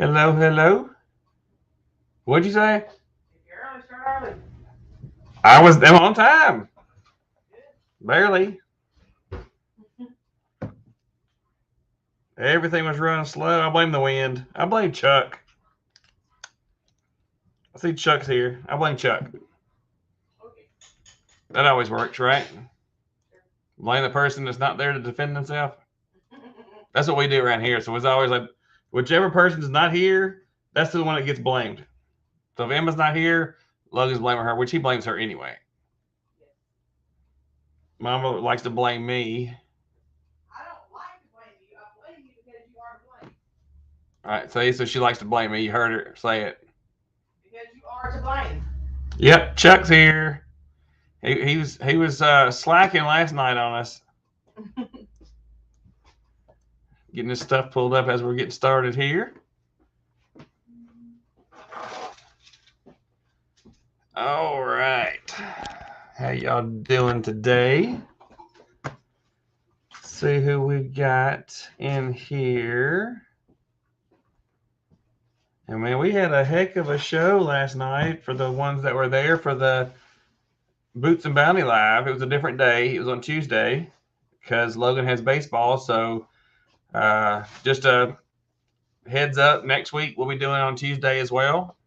Hello, hello. What'd you say? If you're early, start early. I'm on time. Barely. Everything was running slow. I blame the wind. I blame Chuck. I see Chuck's here. I blame Chuck. Okay. That always works, right? Blame the person that's not there to defend themselves. That's what we do around here. So it's always like, whichever person's not here, that's the one that gets blamed. So if Emma's not here, Logan's blaming her, which he blames her anyway. Mama likes to blame me. I don't like to blame you. I blame you because you are to blame. All right, so she likes to blame me. You heard her say it. Because you are to blame. Yep, Chuck's here. He was slacking last night on us. Getting this stuff pulled up as we're getting started here. All right. How y'all doing today? Let's see who we got in here. And man, we had a heck of a show last night for the ones that were there for the Boots and Bounty Live. It was a different day. It was on Tuesday because Logan has baseball. So just a heads up, next week we'll be doing it on Tuesday as well.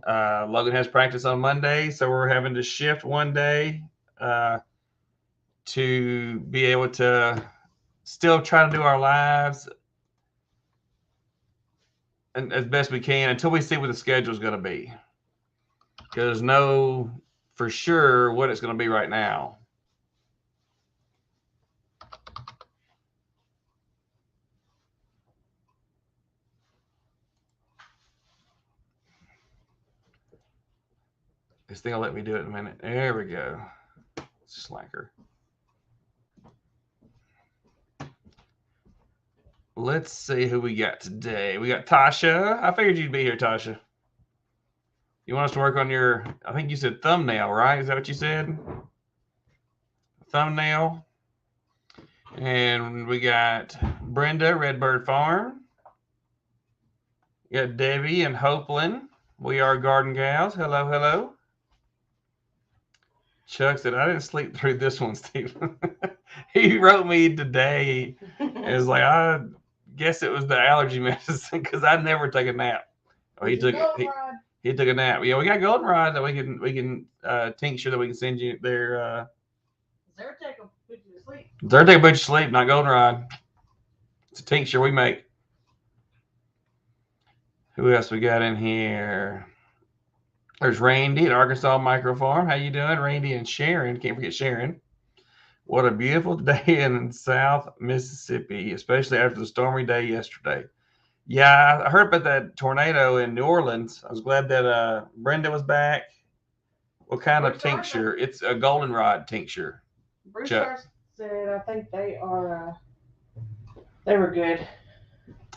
Logan has practice on Monday, so we're having to shift one day to be able to still try to do our lives and as best we can until we see what the schedule is going to be. Because there's no for sure what it's going to be right now. This thing will let me do it in a minute. There we go. Slacker. Let's see who we got today. We got Tasha. I figured you'd be here, Tasha. You want us to work on your, I think you said thumbnail, right? Is that what you said? Thumbnail. And we got Brenda, Redbird Farm. We got Debbie and Hopeland. We are Garden Gals. Hello, hello. Chuck said, I didn't sleep through this one, Stephen. He wrote me today. It was like, I guess it was the allergy medicine because I never take a nap. Oh, he took a nap. Yeah, we got goldenrod that we can tincture that we can send you there. Zyrtec will put you to sleep. Zyrtec will put you to sleep, not goldenrod. It's a tincture we make. Who else we got in here? There's Randy at Arkansas Micro Farm. How you doing, Randy and Sharon? Can't forget Sharon. What a beautiful day in South Mississippi, especially after the stormy day yesterday. Yeah, I heard about that tornado in New Orleans. I was glad that Brenda was back. What kind of tincture? It's a goldenrod tincture. Bruce said, I think they are. They were good.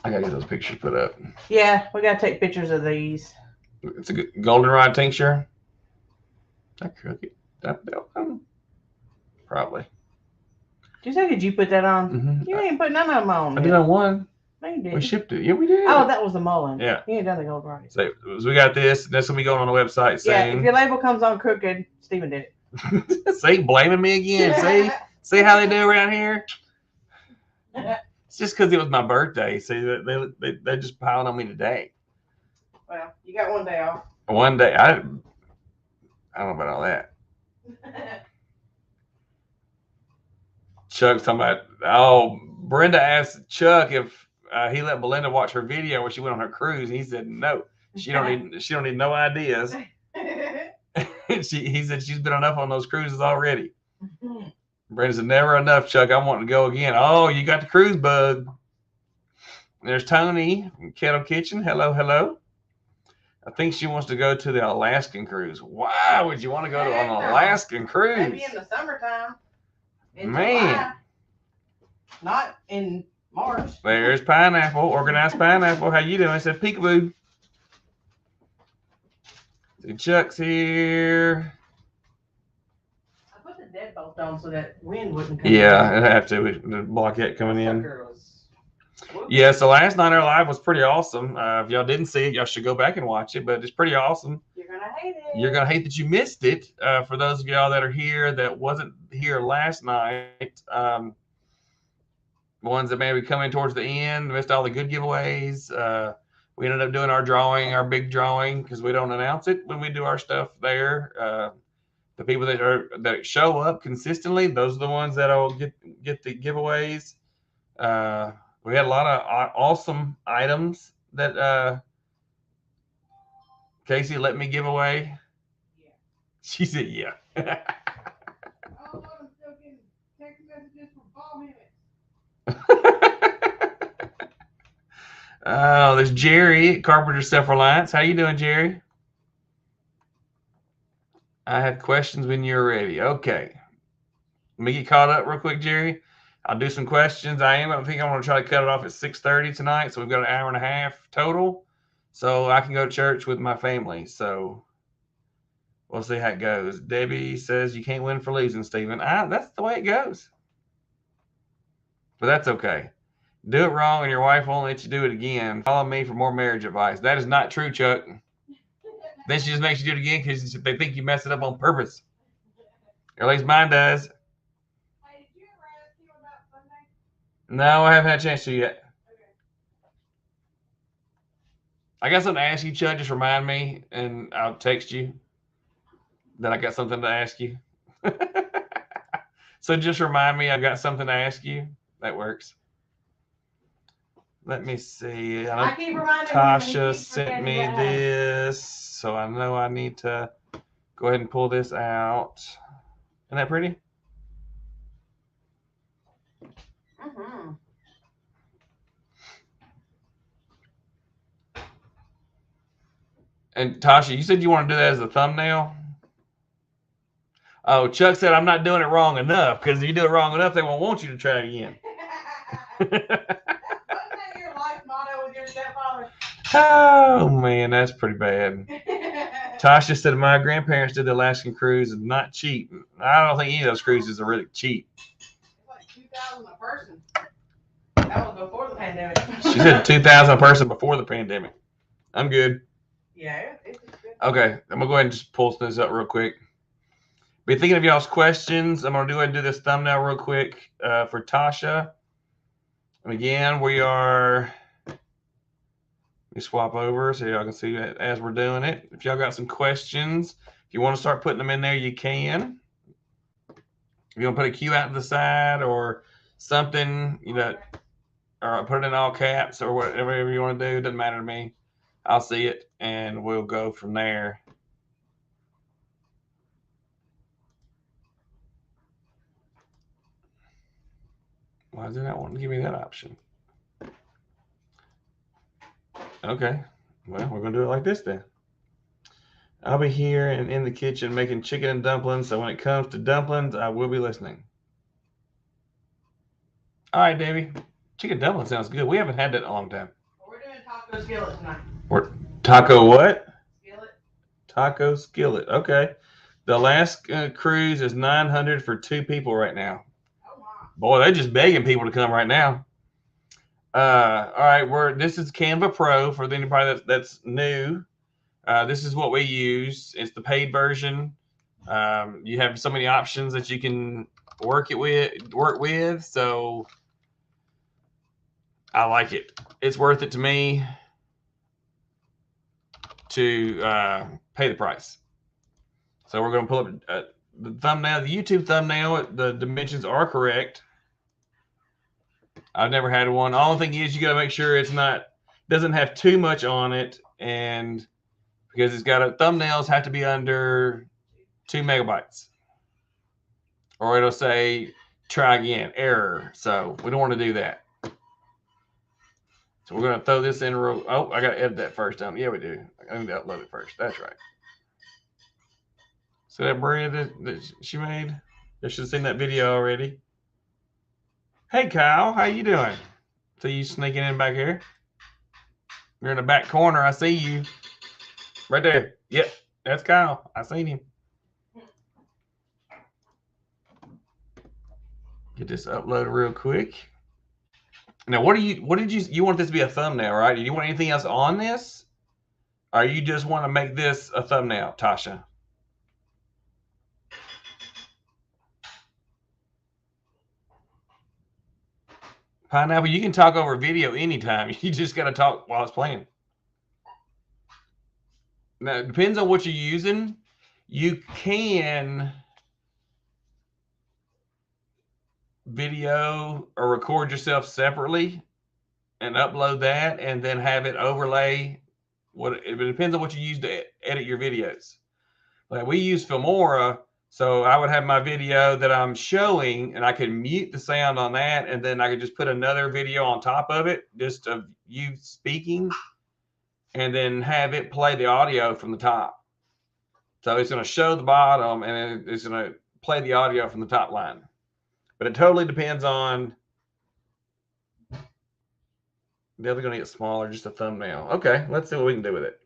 I gotta get those pictures put up. Yeah, we gotta take pictures of these. It's a good goldenrod tincture. That crooked. Probably. Did you put that on? Mm-hmm. You ain't put none of them on. I did on one. No, you didn't. We shipped it. Yeah, we did. Oh, that was the Mullen. Yeah. You ain't done the goldenrod. So we got this. That's gonna be going on the website soon. Yeah, if your label comes on crooked, Stephen did it. See, blaming me again. See how they do around here. It's just because it was my birthday. See, they just piled on me today. Well, you got one day off. One day, I don't know about all that. Chuck's talking about. Oh, Brenda asked Chuck if he let Belinda watch her video where she went on her cruise, and he said no. She don't need no ideas. He said she's been enough on those cruises already. Brenda said never enough, Chuck. I'm wanting to go again. Oh, you got the cruise bug. There's Tony from Kettle Kitchen. Hello, hello. I think she wants to go to the Alaskan cruise. Why would you want to go to an Alaskan cruise? Maybe in the summertime. In Man. July. Not in March. There's Pineapple, Organized Pineapple. How you doing? I said peekaboo. See, Chuck's here. I put the deadbolt on so that wind wouldn't come Yeah, it'd have to block that coming in. Yeah, so last night our live was pretty awesome. If y'all didn't see it, y'all should go back and watch it. But it's pretty awesome. You're gonna hate it. You're gonna hate that you missed it. For those of y'all that are here that wasn't here last night, ones that maybe come in towards the end, missed all the good giveaways. We ended up doing our drawing, our big drawing, because we don't announce it when we do our stuff there. The people that show up consistently, those are the ones that'll get the giveaways. We had a lot of awesome items that Casey let me give away. Yeah. She said, "Yeah." Oh, I'm still getting text messages from 4 minutes. Oh, there's Jerry, Carpenter Self Reliance. How you doing, Jerry? I have questions when you're ready. Okay. Let me get caught up real quick, Jerry. I'll do some questions. I think I'm going to try to cut it off at 6:30 tonight, so we've got an hour and a half total, so I can go to church with my family. So we'll see how it goes. Debbie says you can't win for losing, Stephen. That's the way it goes, but that's okay. Do it wrong, and your wife won't let you do it again. Follow me for more marriage advice. That is not true, Chuck. Then she just makes you do it again because they think you mess it up on purpose, or at least mine does. Hey, did you ever ask him about Sunday? No, I haven't had a chance to yet. Okay. I got something to ask you, Chuck. Just remind me, and I'll text you that I got something to ask you. So just remind me I've got something to ask you. That works. Let me see. I keep reminding Tasha sent me this, so I know I need to go ahead and pull this out. Isn't that pretty? Mm-hmm. And Tasha, you said you want to do that as a thumbnail? Oh, Chuck said I'm not doing it wrong enough, because if you do it wrong enough, they won't want you to try it again. Wasn't that your life motto with your stepfather? Oh man, that's pretty bad. Tasha said my grandparents did the Alaskan cruise and not cheap. I don't think any of those cruises are really cheap. It's like 2,000 a person. That was before the pandemic. She said 2,000 a person before the pandemic. I'm good. Yeah, it's good. Okay, I'm gonna go ahead and just pull this up real quick. Be thinking of y'all's questions. I'm gonna go ahead and do this thumbnail real quick for Tasha. And again, we are. Let me swap over so y'all can see it as we're doing it. If y'all got some questions, if you want to start putting them in there, you can. If you want to put a Q out to the side or something, or put it in all caps or whatever you want to do, it doesn't matter to me. I'll see it and we'll go from there. Why does it not want to give me that option? Okay, well, we're going to do it like this then. I'll be here and in the kitchen making chicken and dumplings, so when it comes to dumplings, I will be listening. All right, Davey. Chicken dumpling sounds good. We haven't had that in a long time. We're doing taco skillet tonight. Taco what? Skillet. Taco skillet. Okay. The last cruise is 900 for 2 people right now. Oh my. Boy, they're just begging people to come right now. All right, this is Canva Pro for anybody that's new. This is what we use. It's the paid version. You have so many options that you can work with. So I like it. It's worth it to me to pay the price. So we're going to pull up the thumbnail, the YouTube thumbnail. The dimensions are correct. I've never had one. The only thing is you got to make sure doesn't have too much on it, and because thumbnails have to be under 2 megabytes, or it'll say try again, error. So we don't want to do that. So we're going to throw this in real. Oh, I got to edit that first. Yeah, we do. I need to upload it first. That's right. So that bread that she made, you should have seen that video already. Hey, Kyle, how you doing? So you sneaking in back here? You're in the back corner. I see you. Right there. Yep, that's Kyle. I seen him. Get this uploaded real quick. Now, what did you want this to be a thumbnail, right? Do you want anything else on this? Or you just want to make this a thumbnail, Tasha? Pineapple, you can talk over video anytime. You just got to talk while it's playing. Now, it depends on what you're using. You can video or record yourself separately and upload that and then have it overlay. It depends on what you use to edit your videos. Like we use Filmora, so I would have my video that I'm showing and I could mute the sound on that, and then I could just put another video on top of it, just of you speaking, and then have it play the audio from the top. So it's going to show the bottom and it's going to play the audio from the top line. But it totally depends on. The other going to get smaller, just a thumbnail. Okay, let's see what we can do with it.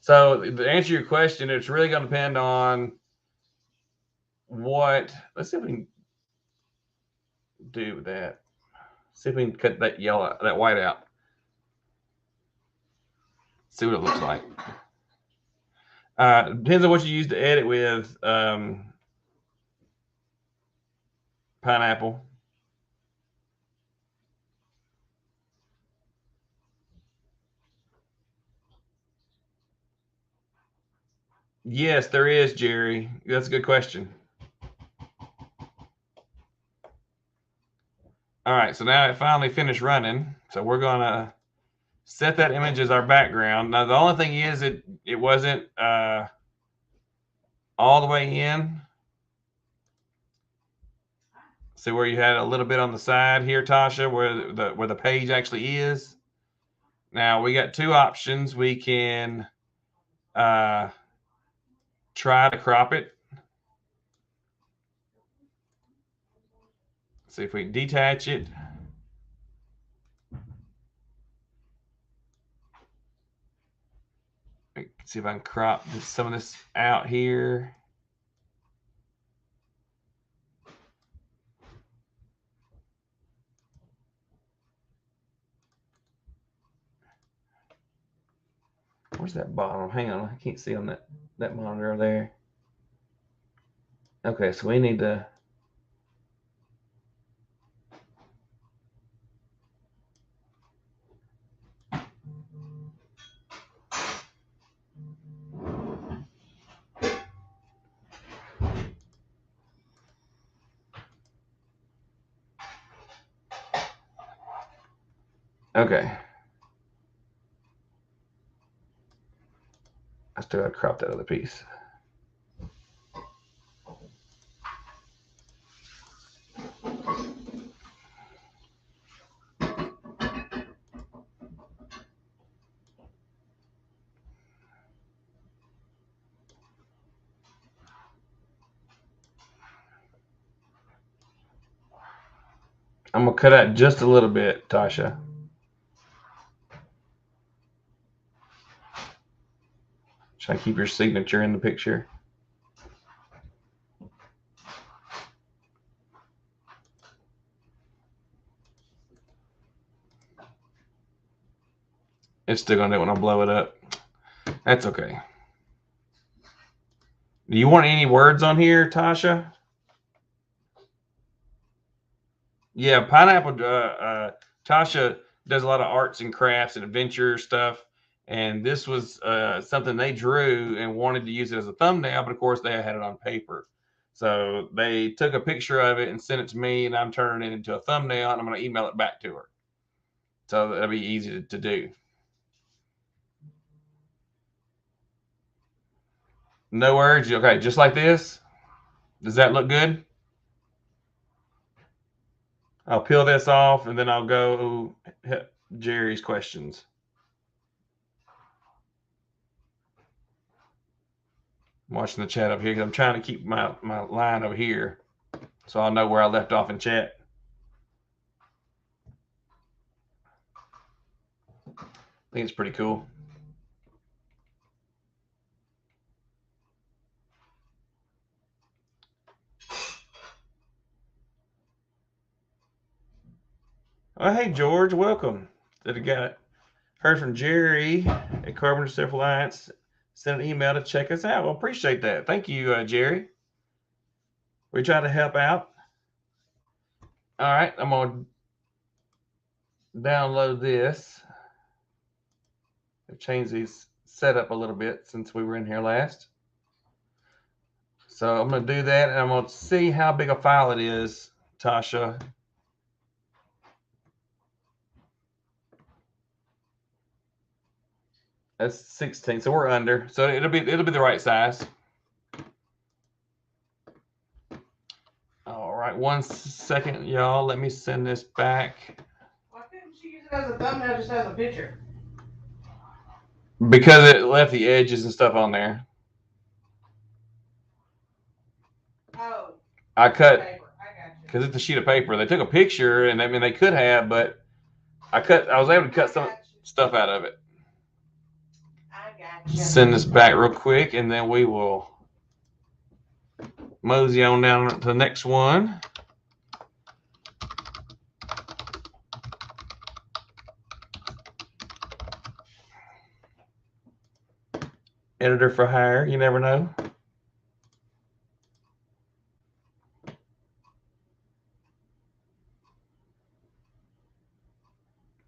So to answer your question, it's really going to depend on what. Let's see if we can do with that. See if we can cut that yellow, that white out. See what it looks like. Depends on what you use to edit with. Pineapple. Yes, there is, Jerry. That's a good question. All right, so now it finally finished running. So we're gonna set that image as our background. Now the only thing is it wasn't all the way in. See where you had a little bit on the side here, Tasha, where the page actually is. Now we got two options. We can try to crop it. See if we can detach it. See if I can crop some of this out here. Where's that bottom? Hang on, I can't see on that monitor there. Okay, so we need to. Okay. I still gotta crop that other piece. I'm gonna cut out just a little bit, Tasha. Try to keep your signature in the picture. It's still gonna do it when I blow it up. That's okay. Do you want any words on here, Tasha? Yeah, Pineapple. Tasha does a lot of arts and crafts and adventure stuff, and this was something they drew and wanted to use it as a thumbnail, but of course they had it on paper. So they took a picture of it and sent it to me, and I'm turning it into a thumbnail, and I'm going to email it back to her. So that'll be easy to do. No words. Okay, just like this. Does that look good? I'll peel this off, and then I'll go hit Jerry's questions. I'm watching the chat up here because I'm trying to keep my line over here so I'll know where I left off in chat. I think it's pretty cool. Oh, hey, George, welcome. Did it got heard from Jerry at Carpenter Self Alliance. Sent an email to check us out. Well, appreciate that. Thank you, Jerry. We try to help out. All right, I'm gonna download this. I've changed these setup a little bit since we were in here last. So I'm gonna do that, and I'm gonna see how big a file it is, Tasha. That's 16, so we're under. So it'll be the right size. All right, 1 second, y'all. Let me send this back. Why couldn't she use it as a thumbnail, just as a picture? Because it left the edges and stuff on there. Oh. I cut Paper. I got you. because it's a sheet of paper. They took a picture, and I mean they could have, but I was able to cut some stuff out of it. I got you. Send this back real quick, and then we will mosey on down to the next one. Editor for hire, you never know.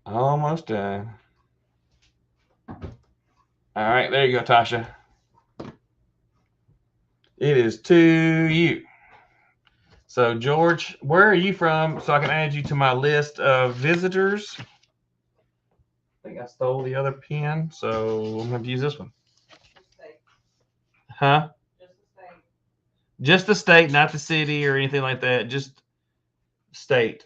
Almost done. All right, there you go, Tasha. It is to you. So, George, where are you from so I can add you to my list of visitors? I think I stole the other pen, so I'm going to use this one. Huh? Just the state. Just the state, not the city or anything like that. Just state.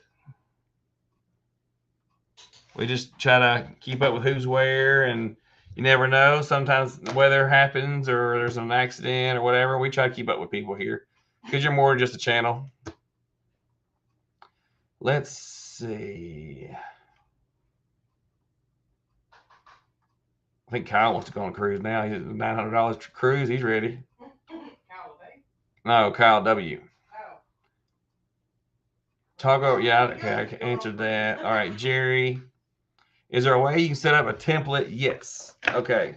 We just try to keep up with who's where, and you never know. Sometimes the weather happens or there's an accident or whatever. We try to keep up with people here because you're more than just a channel. Let's see. I think Kyle wants to go on a cruise now. He's $900 cruise. He's ready. Kyle A? No, Kyle W. Oh. Toggle, yeah, okay, I answered that. All right, Jerry. Is there a way you can set up a template? Yes. Okay.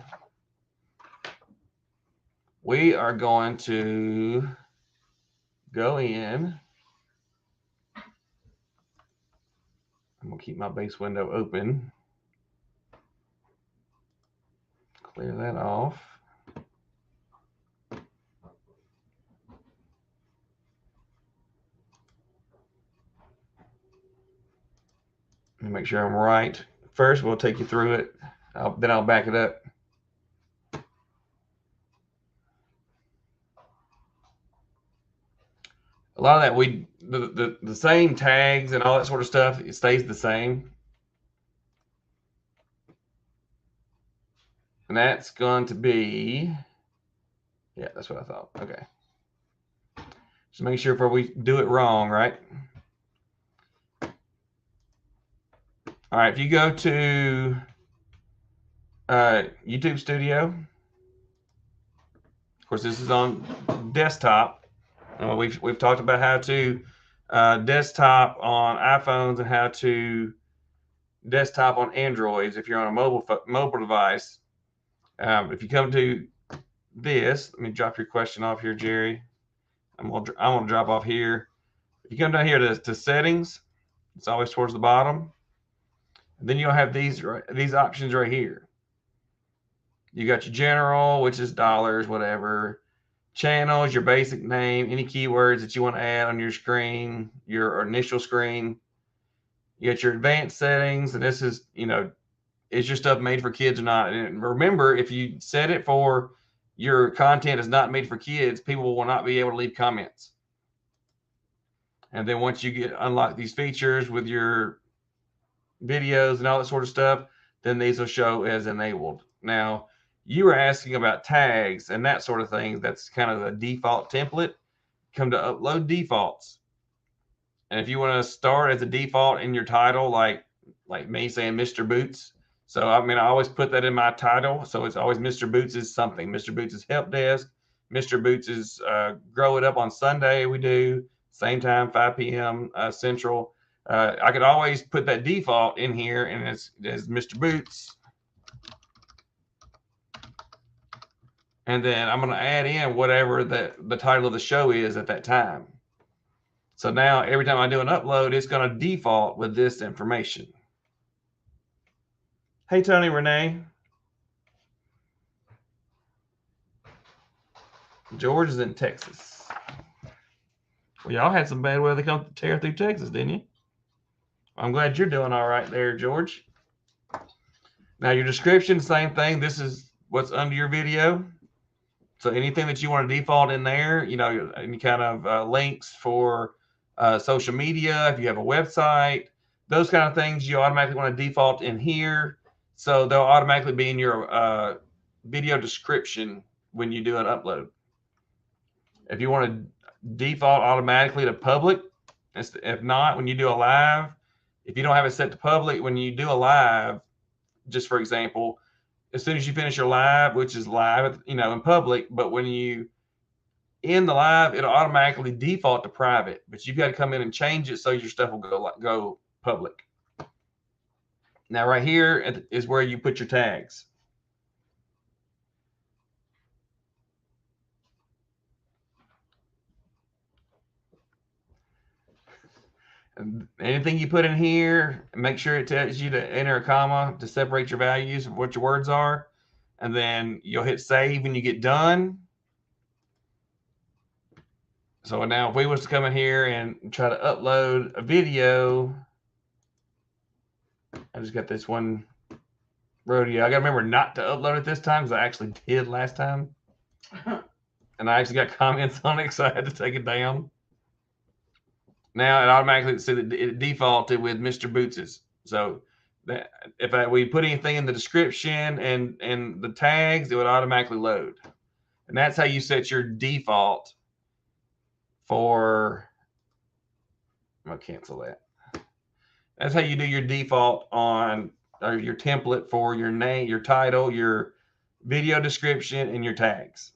We are going to go in. I'm going to keep my base window open. Clear that off. Let me make sure I'm right. First, we'll take you through it. Then I'll back it up. A lot of that the same tags and all that sort of stuff, it stays the same. And that's going to be, yeah, that's what I thought. Okay. Just make sure before we do it wrong, right? All right, if you go to YouTube Studio, of course, this is on desktop. We've talked about how to desktop on iPhones and how to desktop on Androids if you're on a mobile device. If you come to this, let me drop your question off here, Jerry. I'm gonna drop off here. If you come down here to settings, it's always towards the bottom. And then you'll have these options right here. You got your general, which is dollars, whatever. Channels, your basic name, any keywords that you want to add on your screen, your initial screen. You got your advanced settings, and this is, is your stuff made for kids or not? And remember, if you set it for your content is not made for kids, people will not be able to leave comments. And then once you unlock these features with your videos and all that sort of stuff, then these will show as enabled. Now, you were asking about tags and that sort of thing. That's kind of the default template. Come to upload defaults. And if you want to start as a default in your title, like me saying Mr. Boots. So, I mean, I always put that in my title. So it's always Mr. Boots is something. Mr. Boots is help desk. Mr. Boots is grow it up on Sunday. We do same time, 5 p.m. Central. I could always put that default in here, and it's Mr. Boots. And then I'm going to add in whatever the title of the show is at that time. So now every time I do an upload, it's going to default with this information. Hey, Tony Renee. George is in Texas. Well, y'all had some bad weather come tear through Texas, didn't you? I'm glad you're doing all right there, George. Now, your description, same thing. This is what's under your video. So anything that you want to default in there, any kind of links for social media, if you have a website, those kind of things, you automatically want to default in here. So they'll automatically be in your video description when you do an upload. If you want to default automatically to public, if not, when you do a live, if you don't have it set to public, when you do a live, just for example, as soon as you finish your live, which is live, in public, but when you end the live, it'll automatically default to private, but you've got to come in and change it so your stuff will go public. Now, right here is where you put your tags. And anything you put in here, make sure it tells you to enter a comma to separate your values of what your words are. And then you'll hit save when you get done. So now if we was to come in here and try to upload a video, I just got this one rodeo. I got to remember not to upload it this time because I actually did last time. And I actually got comments on it, so I had to take it down. Now it automatically said that it defaulted with Mr. Boots's. So that if we put anything in the description and the tags, it would automatically load. And that's how you set your default for. I'm gonna cancel that. That's how you do your default on or your template for your name, your title, your video description, and your tags.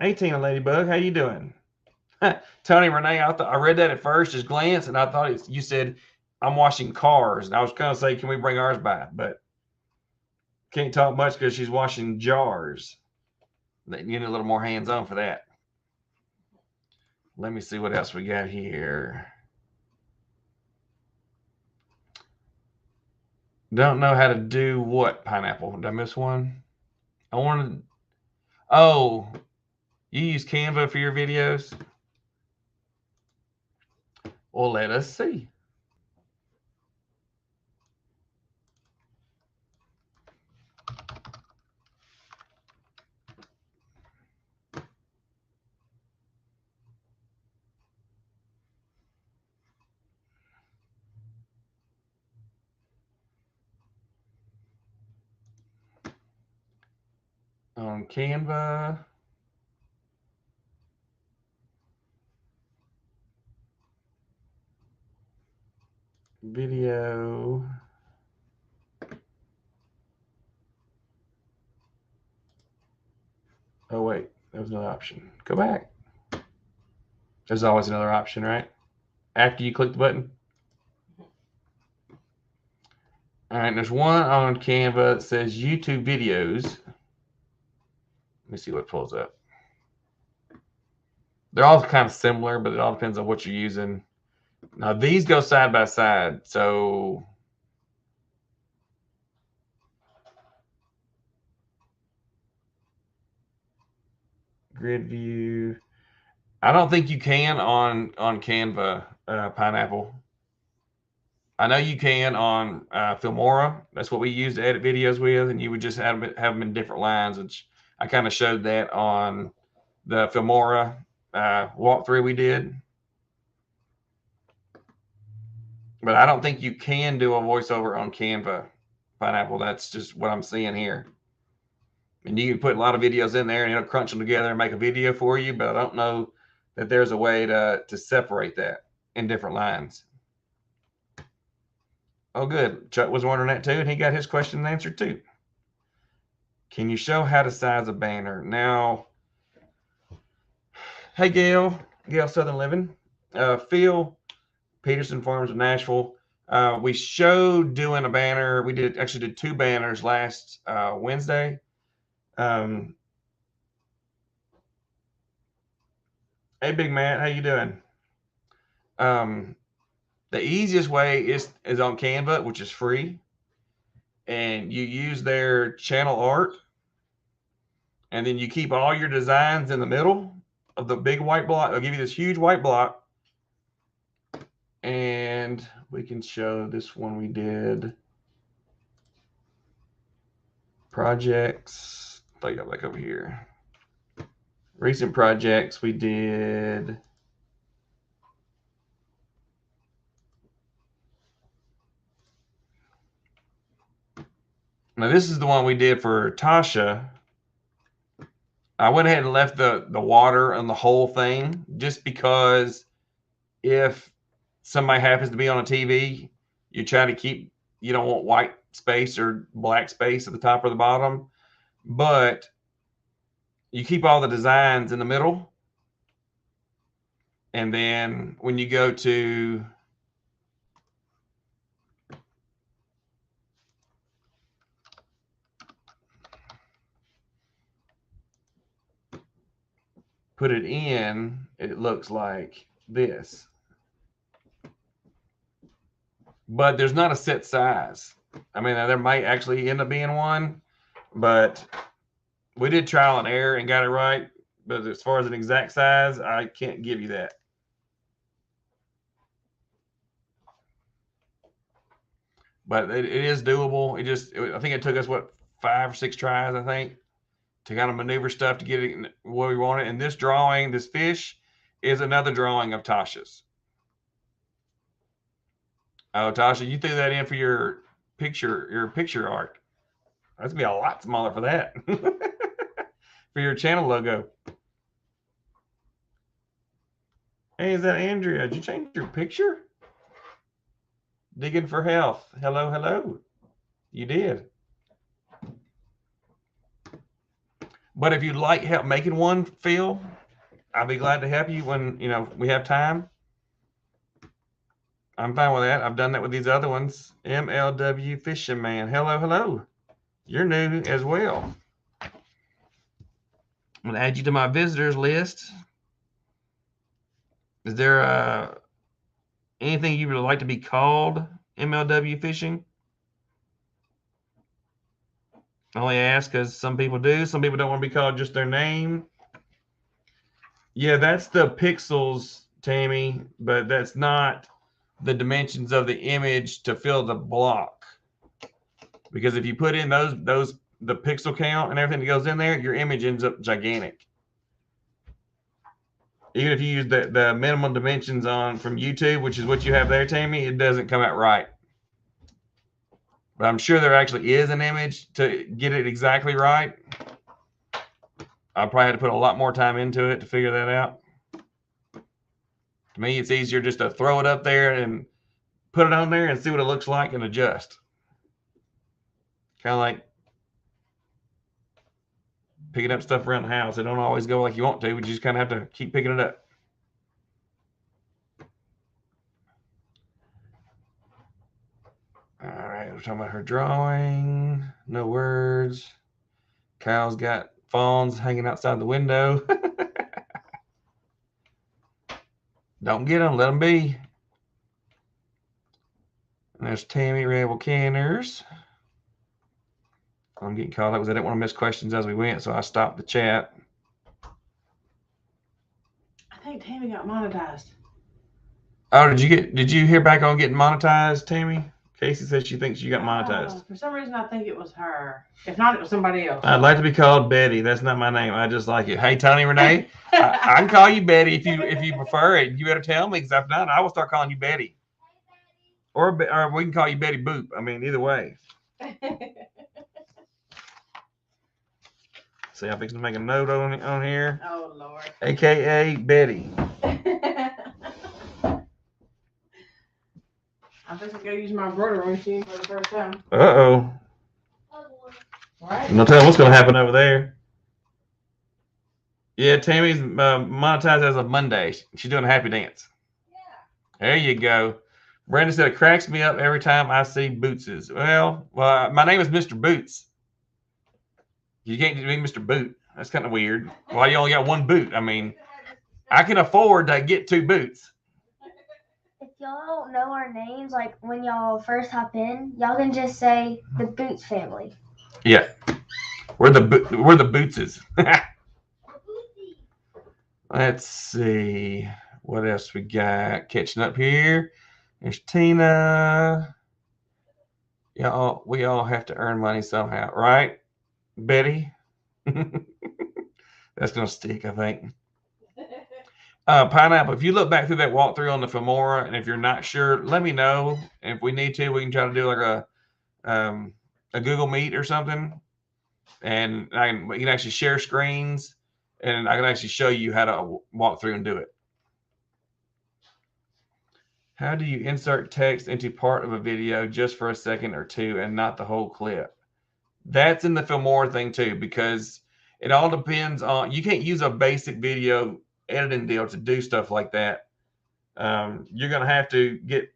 18 Ladybug, how you doing? Tony Renee, I read that at first, just glance, and I thought you said I'm washing cars, and I was going to say, can we bring ours by? But can't talk much because she's washing jars. You need a little more hands-on for that. Let me see what else we got here. Don't know how to do what, Pineapple? Did I miss one? I wanted. Oh, you use Canva for your videos? Well, let us see. On Canva. Video. Oh, wait, there was another option. Go back. There's always another option, right? After you click the button. All right, there's one on Canva that says YouTube videos. Let me see what pulls up. They're all kind of similar, but it all depends on what you're using. Now, these go side by side, so grid view. I don't think you can on Canva, Pineapple. I know you can on Filmora. That's what we use to edit videos with, and you would just have them in different lines, which I kind of showed that on the Filmora walkthrough we did. But I don't think you can do a voiceover on Canva, Pineapple. That's just what I'm seeing here. And you can put a lot of videos in there and it'll crunch them together and make a video for you, but I don't know that there's a way to separate that in different lines. Oh, good. Chuck was wondering that too, and he got his question answered too. Can you show how to size a banner? Now, hey, Gail Southern Living. Phil Peterson Farms of Nashville. We showed doing a banner. We actually did 2 banners last Wednesday. Hey, Big Matt, how you doing? The easiest way is on Canva, which is free, and you use their channel art, and then you keep all your designs in the middle of the big white block. They'll give you this huge white block, and we can show this one we did. Projects. I got back over here. Recent projects we did. Now this is the one we did for Tasha. I went ahead and left the water on the whole thing just because if somebody happens to be on a TV, you try to keep, you don't want white space or black space at the top or the bottom, but you keep all the designs in the middle. And then when you go to put it in, it looks like this. But there's not a set size. I mean, there might actually end up being one, but we did trial and error and got it right. But as far as an exact size, I can't give you that. But it is doable. I think it took us, 5 or 6 tries, I think, to kind of maneuver stuff to get it where we want it. And this drawing, this fish, is another drawing of Tasha's. Oh, Tasha, you threw that in for your picture art. That's gonna be a lot smaller for that. For your channel logo. Hey, is that Andrea? Did you change your picture? Digging for health. Hello, hello. You did. But if you'd like help making one, Phil, I'll be glad to help you when we have time. I'm fine with that. I've done that with these other ones. MLW Fishing Man. Hello, hello. You're new as well. I'm going to add you to my visitors list. Is there anything you would like to be called MLW Fishing? I only ask because some people do. Some people don't want to be called just their name. Yeah, that's the pixels, Tammy, but that's not the dimensions of the image to fill the block. Because if you put in the pixel count and everything that goes in there, your image ends up gigantic. Even if you use the minimum dimensions from YouTube, which is what you have there, Tammy, it doesn't come out right. But I'm sure there actually is an image to get it exactly right. I probably had to put a lot more time into it to figure that out. To me, it's easier just to throw it up there and put it on there and see what it looks like and adjust. Kind of like picking up stuff around the house. It don't always go like you want to, but you just kind of have to keep picking it up. All right, we're talking about her drawing. No words. Kyle's got phones hanging outside the window. Don't get them. Let them be. And there's Tammy Rebel Canners. I'm getting caught up because I didn't want to miss questions as we went, so I stopped the chat. I think Tammy got monetized. Oh, did you hear back on getting monetized, Tammy? Casey says she thinks you got monetized. For some reason, I think it was her. If not, it was somebody else. I'd like to be called Betty. That's not my name. I just like it. Hey, Tony Renee, I can call you Betty if you prefer it. You better tell me, because if not, I will start calling you Betty. Or we can call you Betty Boop. I mean, either way. See, I'm fixing to make a note on here. Oh, Lord. AKA Betty. I think I'm going to use my embroidery machine for the first time. Uh-oh. Right. No telling what's going to happen over there. Yeah, Tammy's monetized as of Monday. She's doing a happy dance. There you go. Brenda said it cracks me up every time I see Bootses. Well, my name is Mr. Boots. You can't be Mr. Boot. That's kind of weird. Why you only got one boot? I mean, I can afford to get two boots. If y'all don't know our names, like when y'all first hop in, y'all can just say the Boots family. Yeah, we're the Bootses. Let's see what else we got. Catching up here. There's Tina. Y'all, we all have to earn money somehow, right, Betty? That's gonna stick, I think. Pineapple. If you look back through that walkthrough on the Femora, and if you're not sure, let me know. If we need to, we can try to do like a Google Meet or something, and we can actually share screens, and I can actually show you how to walk through and do it. How do you insert text into part of a video just for a second or two and not the whole clip? That's in the Filmora thing too, because it all depends on, you can't use a basic video editing deal to do stuff like that. You're going to have to get,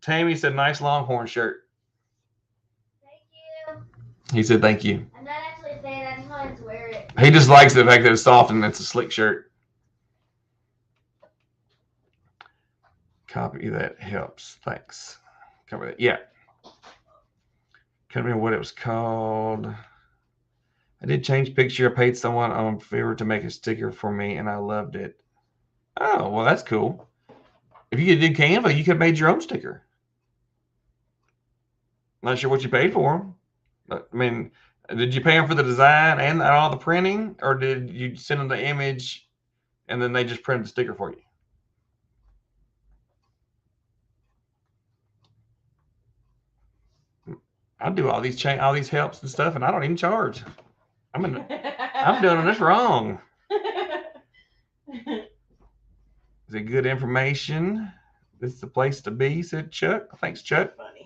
Tammy said, nice Longhorn shirt. Thank you. He said, thank you. I'm not actually saying I just wanted to wear it. He just likes the fact that it's soft and it's a slick shirt. Copy that helps. Thanks. Cover that. Yeah. Can't remember what it was called. I did change picture. I paid someone on Fiverr to make a sticker for me, and I loved it. Oh, well, that's cool. If you did Canva, you could have made your own sticker. Not sure what you paid for them. But, I mean, did you pay them for the design and all the printing, or did you send them the image and then they just printed the sticker for you? I do all these helps and stuff, and I don't even charge. I'm doing this wrong. Is it good information? This is the place to be, said Chuck. Thanks, Chuck. Funny.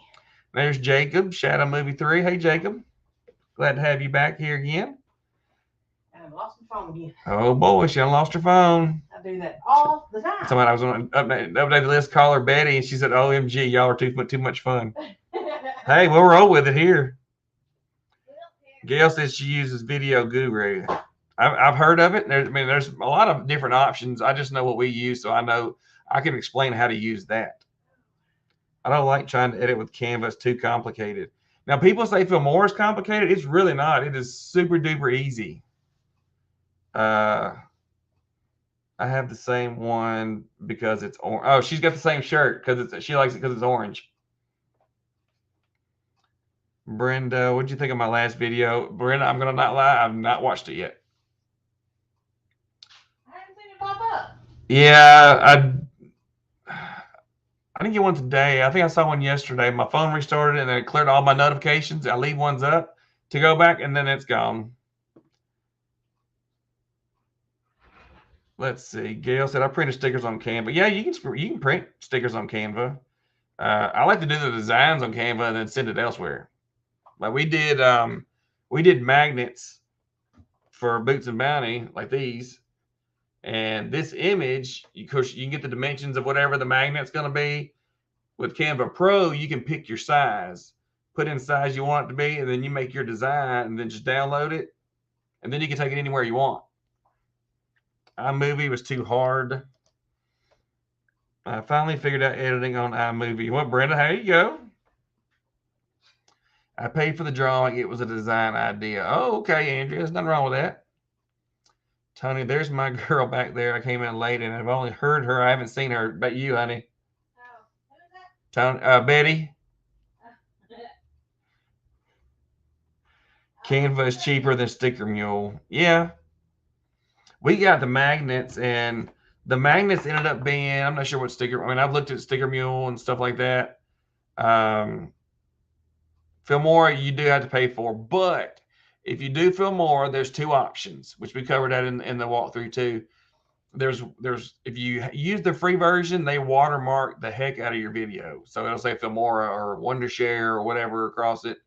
There's Jacob, Shadow Movie 3. Hey, Jacob. Glad to have you back here again. And I've lost my phone again. Oh, boy, she lost her phone. I do that all the time. Somebody I was on update the list, call her Betty, and she said, OMG, y'all are too much fun. Hey, we'll roll with it here. Gail says she uses Video Guru. I've heard of it. There's a lot of different options. I just know what we use, so I know I can explain how to use that. I don't like trying to edit with Canva. It's too complicated. Now, people say Filmora is complicated. It's really not. It is super duper easy. I have the same one because it's orange. Oh, she's got the same shirt because she likes it because it's orange. Brenda, what'd you think of my last video? Brenda, I'm gonna not lie, I've not watched it yet. I haven't seen it pop up. Yeah, I didn't get one today. I think I saw one yesterday. My phone restarted and then it cleared all my notifications. I leave ones up to go back and then it's gone. Let's see. Gail said I printed stickers on Canva. Yeah, you can print stickers on Canva. I like to do the designs on Canva and then send it elsewhere. Like we did magnets for Boots and Bounty, like these. And this image, you can get the dimensions of whatever the magnet's going to be. With Canva Pro, you can pick your size, put in the size you want it to be, and then you make your design and then just download it. And then you can take it anywhere you want. iMovie was too hard. I finally figured out editing on iMovie. Well, Brenda, how you go? I paid for the drawing. It was a design idea. Oh, okay, Andrea. There's nothing wrong with that. Tony, there's my girl back there. I came in late and I've only heard her. I haven't seen her. But you, honey. Oh, who is that? Tony, Betty. Canva is cheaper than Sticker Mule. Yeah. We got the magnets, and the magnets ended up being, I'm not sure what I've looked at Sticker Mule and stuff like that. Filmora, you do have to pay for, but if you do Filmora, there's two options, which we covered that in the walkthrough too. There's if you use the free version, they watermark the heck out of your video, so it'll say Filmora or Wondershare or whatever across it.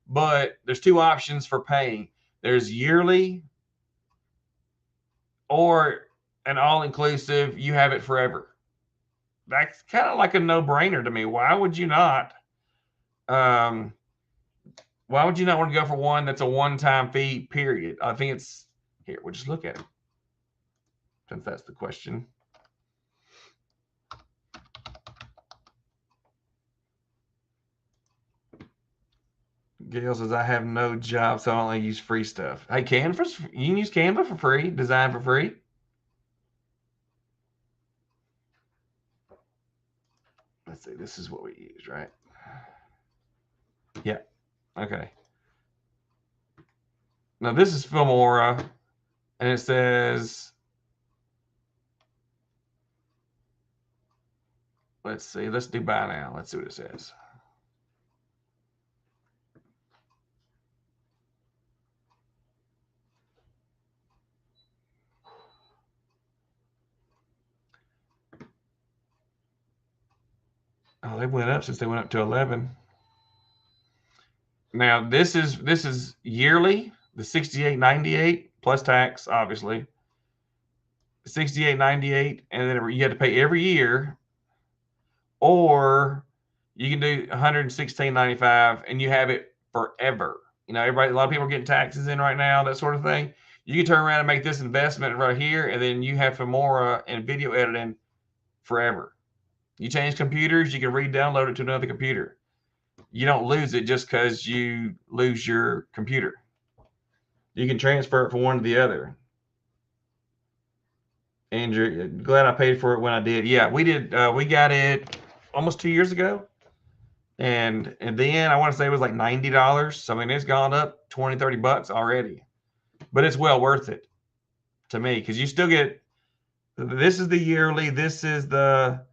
But there's two options for paying. There's yearly or an all-inclusive. You have it forever. That's kind of like a no-brainer to me. Why would you not? Um, why would you not want to go for one that's a one-time fee? Period. I think it's here. We'll just look at it since that's the question. Gail says, I have no job, so I only use free stuff. Hey, Canvas, you can use Canva for free, design for free. Let's see, this is what we use, right? Yeah, okay. Now, this is Filmora, and it says, let's see, let's do buy now. Let's see what it says. Oh, they went up since they went up to 11. Now this is yearly, the 68.98 plus tax, obviously. 68.98, and then you have to pay every year, or you can do 116.95, and you have it forever. You know, everybody, a lot of people are getting taxes in right now, that sort of thing. You can turn around and make this investment right here, and then you have Filmora and video editing forever. You change computers, you can re-download it to another computer. You don't lose it just because you lose your computer. You can transfer it from one to the other. Andrew, glad I paid for it when I did. Yeah, we did. We got it almost 2 years ago, and then I want to say it was like $90. So I mean, it's gone up 20, $30 already, but it's well worth it to me because you still get. This is the yearly. This is the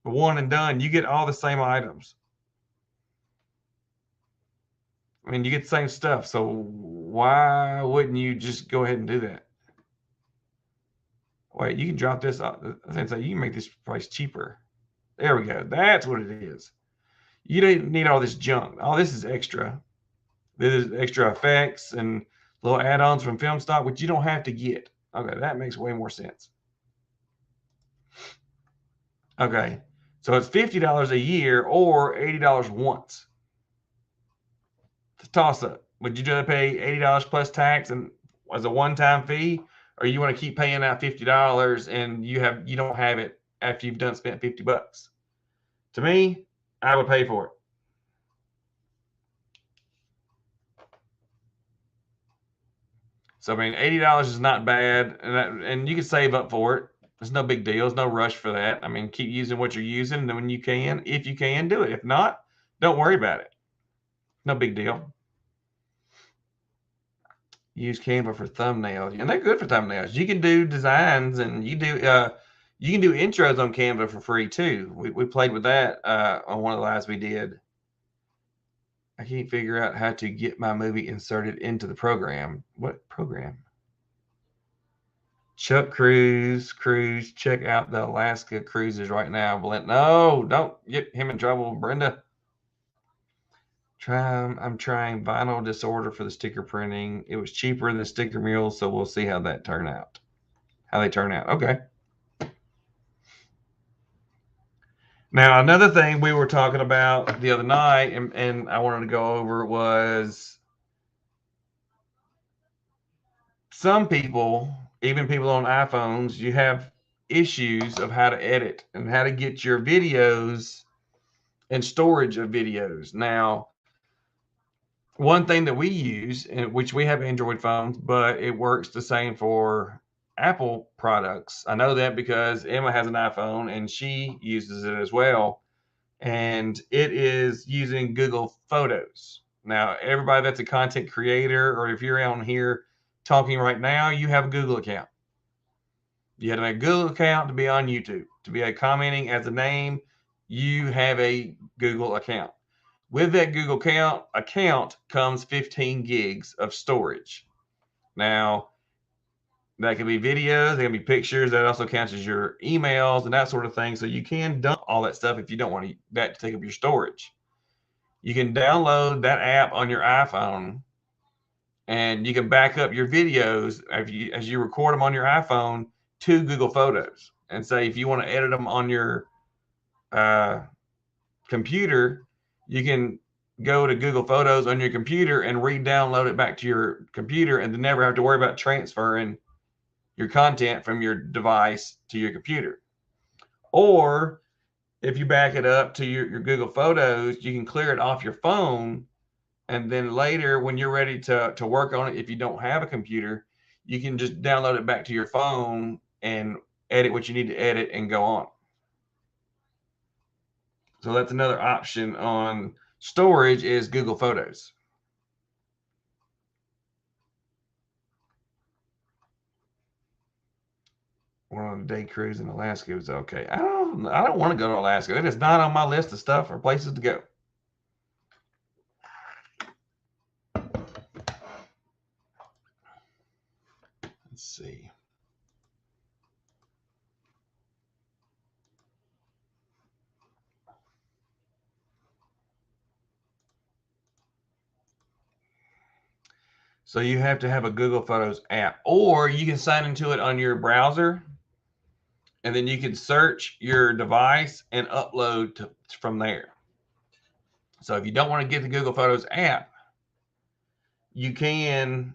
one and done. You get all the same items. I mean, you get the same stuff. So why wouldn't you just go ahead and do that? Wait, you can drop this off. I was gonna say you can make this price cheaper. There we go. That's what it is. You don't need all this junk. All this is extra. This is extra effects and little add-ons from film stock, which you don't have to get. Okay, that makes way more sense. Okay, so it's $50 a year or $80 once. It's a toss-up. Would you rather pay $80 plus tax and as a one-time fee, or you want to keep paying out $50 and you don't have it after you've done spent $50? To me, I would pay for it. So I mean, $80 is not bad, and you can save up for it. It's no big deal. There's no rush for that. I mean, keep using what you're using, and then when you can, if you can, do it. If not, don't worry about it. No big deal. Use Canva for thumbnails, and they're good for thumbnails. You can do designs, and you can do intros on Canva for free too. We played with that on one of the lives we did. I can't figure out how to get my movie inserted into the program. What program? Chuck Cruise, check out the Alaska cruises right now. No, don't get him in trouble, Brenda. I'm trying vinyl disorder for the sticker printing. It was cheaper than sticker mules, so we'll see how they turn out. Okay. Now, another thing we were talking about the other night, and I wanted to go over was some people, even people on iPhones, you have issues of how to edit and how to get your videos and storage of videos. Now, one thing that we use, which we have Android phones, but it works the same for Apple products. I know that because Emma has an iPhone and she uses it as well. And it is using Google Photos. Now, everybody that's a content creator, or if you're on here talking right now, you have a Google account. You have to make a Google account to be on YouTube. To be commenting as a name, you have a Google account. With that Google account comes 15 gigs of storage. Now, that can be videos, that can be pictures, that also counts as your emails and that sort of thing. So you can dump all that stuff if you don't want that to take up your storage. You can download that app on your iPhone and you can back up your videos as you record them on your iPhone to Google Photos. And say if you want to edit them on your computer, you can go to Google Photos on your computer and re-download it back to your computer, and then never have to worry about transferring your content from your device to your computer. Or if you back it up to your Google Photos, you can clear it off your phone, and then later when you're ready to work on it, if you don't have a computer, you can just download it back to your phone and edit what you need to edit and go on. So that's another option on storage, is Google Photos. One on a day cruise in Alaska was okay. I don't want to go to Alaska. It is not on my list of stuff or places to go. Let's see. So you have to have a Google Photos app, or you can sign into it on your browser, and then you can search your device and upload from there. So if you don't want to get the Google Photos app, you can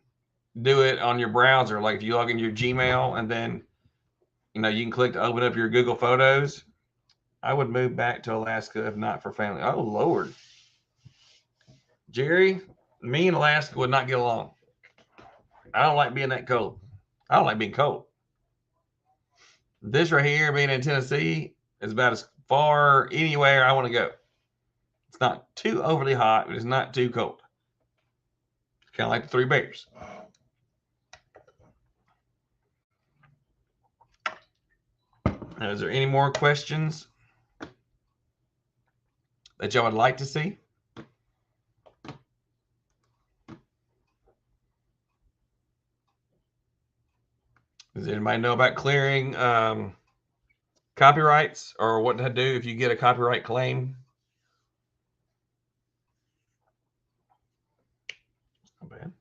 do it on your browser. Like if you log into your Gmail, and then you can click to open up your Google Photos. I would move back to Alaska if not for family. Oh Lord, Jerry, me and Alaska would not get along. I don't like being that cold. I don't like being cold. This right here, being in Tennessee, is about as far anywhere I want to go. It's not too overly hot, but it's not too cold. It's kind of like the Three Bears. Now, is there any more questions that y'all would like to see? Does anybody know about clearing copyrights, or what to do if you get a copyright claim? Not bad.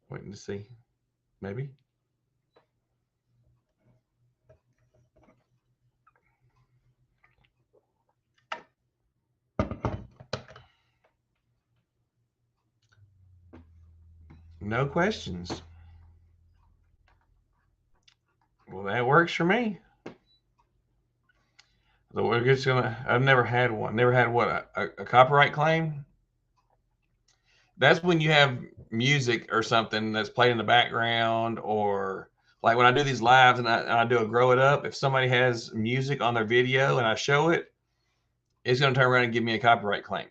Waiting to see. Maybe. No questions. Well, that works for me. So we're just gonna. I've never had one. Never had what, a copyright claim. That's when you have music or something that's played in the background, or like when I do these lives and I do a grow it up. If somebody has music on their video and I show it, it's going to turn around and give me a copyright claim.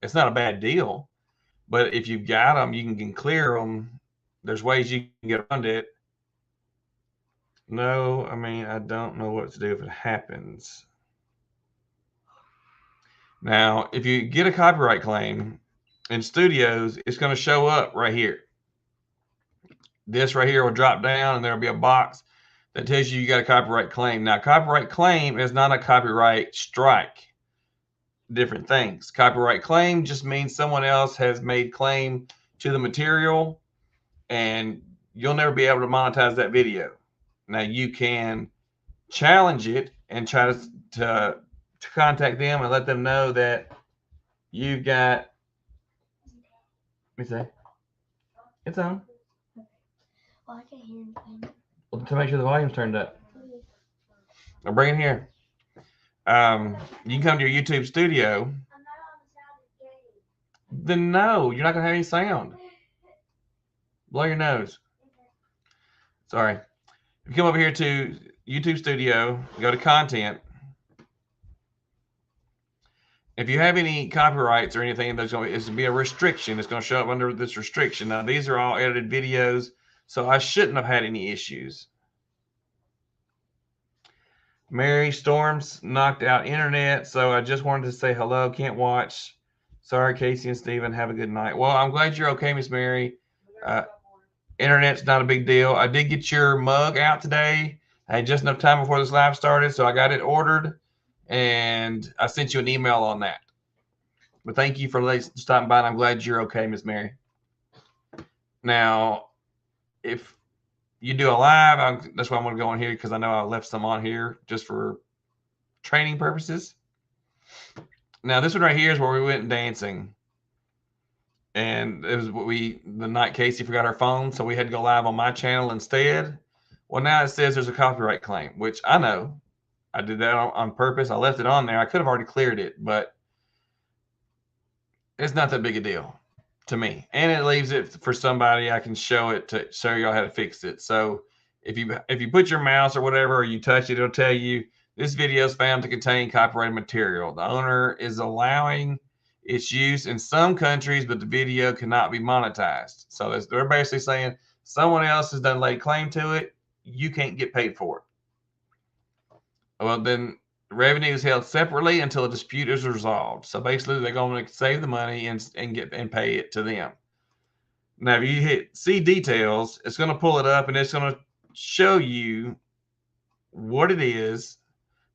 It's not a bad deal, but if you've got them, you can clear them. There's ways you can get around it. No, I mean, I don't know what to do if it happens. Now, if you get a copyright claim in studios, it's going to show up right here. This right here will drop down, and there'll be a box that tells you got a copyright claim. Now, copyright claim is not a copyright strike. Different things. Copyright claim just means someone else has made claim to the material, and you'll never be able to monetize that video. Now, you can challenge it and try to contact them and let them know that you've got. Let me see. It's on. Well, I can't hear anything. Well, to make sure the volume's turned up. I'll bring it here. You can come to your YouTube studio. I'm not on the sound of game. Then no, you're not gonna have any sound. Blow your nose. Sorry. If you come over here to YouTube studio, go to content. If you have any copyrights or anything, there's going to be a restriction. It's going to show up under this restriction. Now, these are all edited videos, so I shouldn't have had any issues. Mary, storms knocked out internet, so I just wanted to say hello. Can't watch. Sorry, Casey and Steven. Have a good night. Well, I'm glad you're okay, Miss Mary. Internet's not a big deal. I did get your mug out today. I had just enough time before this live started, so I got it ordered, and I sent you an email on that. But thank you for stopping by, and I'm glad you're okay, Miss Mary. Now, if you do a live, that's why I'm going to go on here because I know I left some on here just for training purposes. Now, this one right here is where we went dancing. And it was the night Casey forgot her phone, so we had to go live on my channel instead. Well, now it says there's a copyright claim, which I know. I did that on purpose. I left it on there. I could have already cleared it, but it's not that big a deal to me. And it leaves it for somebody I can show it to show y'all how to fix it. So if you put your mouse or whatever, or you touch it, it'll tell you this video is found to contain copyrighted material. The owner is allowing its use in some countries, but the video cannot be monetized. So they're basically saying someone else has done laid claim to it. You can't get paid for it. Well, then revenue is held separately until a dispute is resolved. So basically, they're going to save the money and pay it to them. Now, if you hit see details, it's going to pull it up and it's going to show you what it is,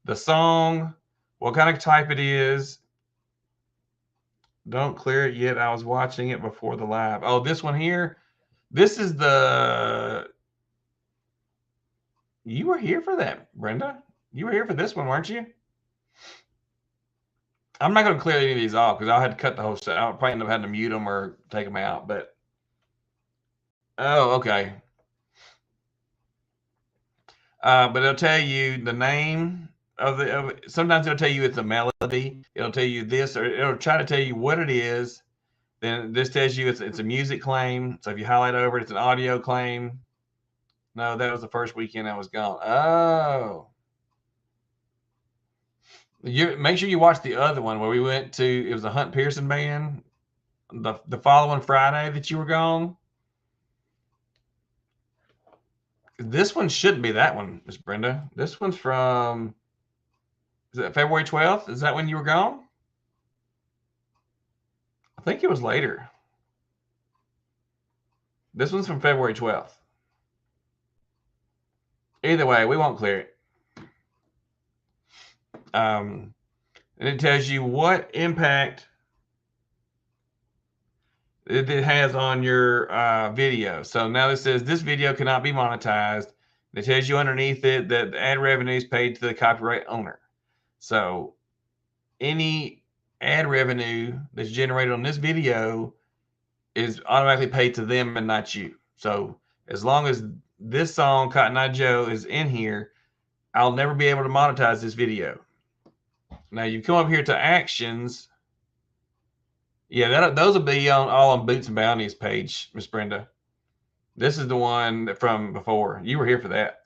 the song, what kind of type it is. Don't clear it yet. I was watching it before the live. Oh, this one here. This is the. You were here for that, Brenda. You were here for this one, weren't you? I'm not going to clear any of these off because I had to cut the whole set. I'll probably end up having to mute them or take them out. But okay. But it'll tell you the name of the. Sometimes it'll tell you it's a melody. It'll tell you this, or it'll try to tell you what it is. Then this tells you it's a music claim. So if you highlight over it, it's an audio claim. No, that was the first weekend I was gone. Oh. You make sure you watch the other one where we went to. It was a Hunt Pearson band. The following Friday that you were gone. This one shouldn't be that one, Miss Brenda. This one's from. Is it February 12th? Is that when you were gone? I think it was later. This one's from February 12th. Either way, we won't clear it. And it tells you what impact it has on your video. So now it says this video cannot be monetized. It tells you underneath it that the ad revenue is paid to the copyright owner. So any ad revenue that's generated on this video is automatically paid to them and not you. So as long as this song Cotton Eye Joe is in here, I'll never be able to monetize this video. Now you come up here to actions. Yeah, those will be all on Boots and Bounty's page, Miss Brenda. This is the one from before. You were here for that.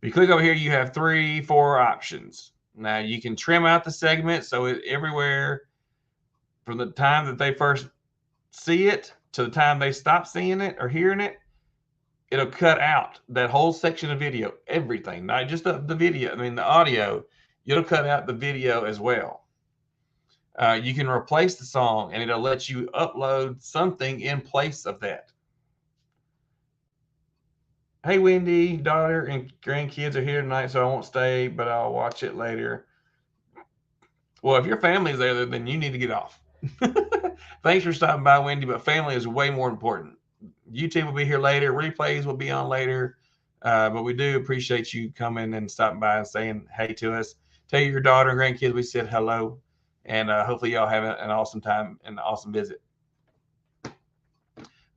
If you click over here, you have 4 options. Now you can trim out the segment so everywhere from the time that they first see it to the time they stop seeing it or hearing it, it'll cut out that whole section of video, everything, not just the video. I mean, the audio, it'll cut out the video as well. You can replace the song and it'll let you upload something in place of that. Hey, Wendy, daughter and grandkids are here tonight, so I won't stay, but I'll watch it later. Well, if your family's there, then you need to get off. Thanks for stopping by, Wendy, but family is way more important. YouTube will be here later. Replays will be on later. But we do appreciate you coming and stopping by and saying hey to us. Tell your daughter and grandkids we said hello. And hopefully y'all have an awesome time and an awesome visit.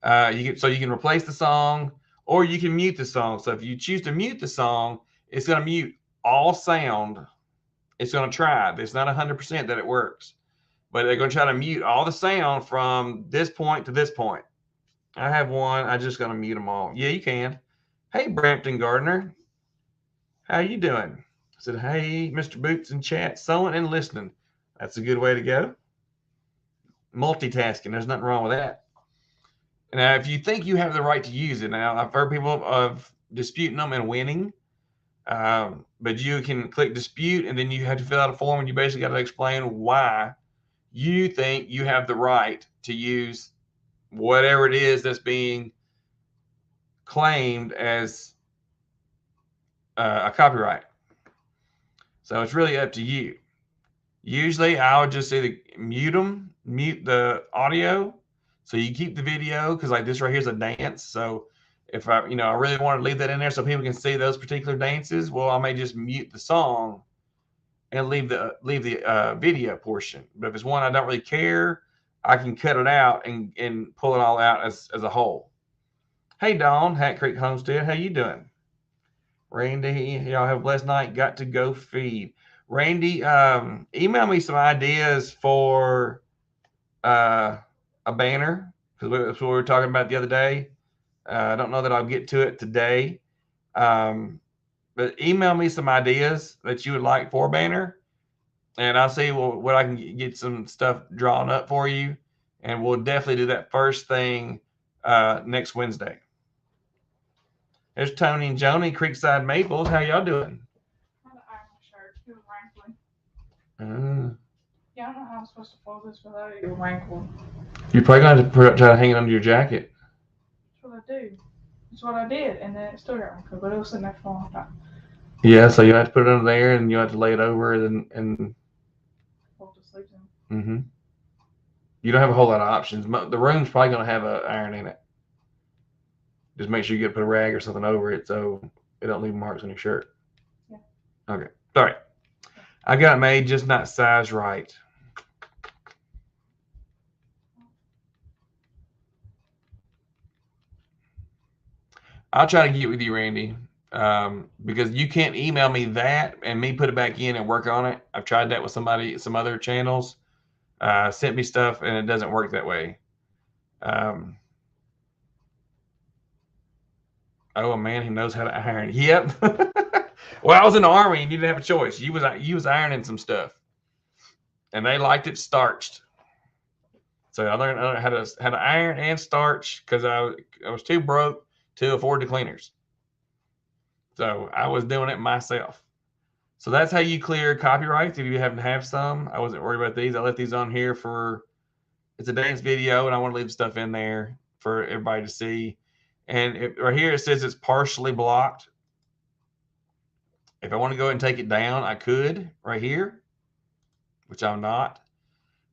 You can replace the song or you can mute the song. So if you choose to mute the song, it's going to mute all sound. It's going to try. It's not 100% that it works. But they're going to try to mute all the sound from this point to this point. I have one. I'm just going to mute them all. Yeah, you can. Hey, Brampton Gardner. How you doing? I said, hey, Mr. Boots in chat, sewing and listening. That's a good way to go. Multitasking. There's nothing wrong with that. Now, if you think you have the right to use it, now I've heard people of disputing them and winning. But you can click dispute and then you have to fill out a form and you basically got to explain why you think you have the right to use whatever it is that's being claimed as a copyright. So it's really up to you. Usually I would just either mute the audio So you keep the video because like this right here is a dance. So if I, I really want to leave that in there so people can see those particular dances, well, I may just mute the song and leave the video portion. But if it's one I don't really care, I can cut it out and pull it all out as a whole. Hey Dawn, Hat Creek Homestead, how you doing? Randy, y'all have a blessed night. Got to go feed. Randy, email me some ideas for uh, a banner because that's what we were talking about the other day. I don't know that I'll get to it today, but email me some ideas that you would like for a banner, and I'll see what I can get some stuff drawn up for you, and we'll definitely do that first thing next Wednesday. There's Tony and Joni, Creekside Maples. How y'all doing? I had to iron my shirt. It was wrinkly. Uh, Yeah, I don't know how I'm supposed to fold this without it getting wrinkled. you're probably going to try to hang it under your jacket. That's what I do. That's what I did, and then it still got wrinkled, but it was sitting there for a long time. Yeah, so you have to put it under there, and you have to lay it over it, and Fold the sleeves in. mm-hmm. You don't have a whole lot of options. The room's probably going to have an iron in it. Just make sure you get put a rag or something over it so it don't leave marks on your shirt. Yeah. Okay. All right. I got it made, just not size right. I'll try to get with you, Randy, because you can't email me that and me put it back in and work on it. I've tried that with some other channels. Sent me stuff and it doesn't work that way. Oh, a man who knows how to iron. Yep. Well, I was in the Army and you didn't have a choice. You was ironing some stuff, and they liked it starched. So I learned how to iron and starch because I was too broke to afford the cleaners. So I was doing it myself. So that's how you clear copyrights if you happen to have some. I wasn't worried about these. I left these on here for it's a dance video, and I want to leave stuff in there for everybody to see. And right here it says it's partially blocked. If I want to go ahead and take it down, I could right here, which I'm not.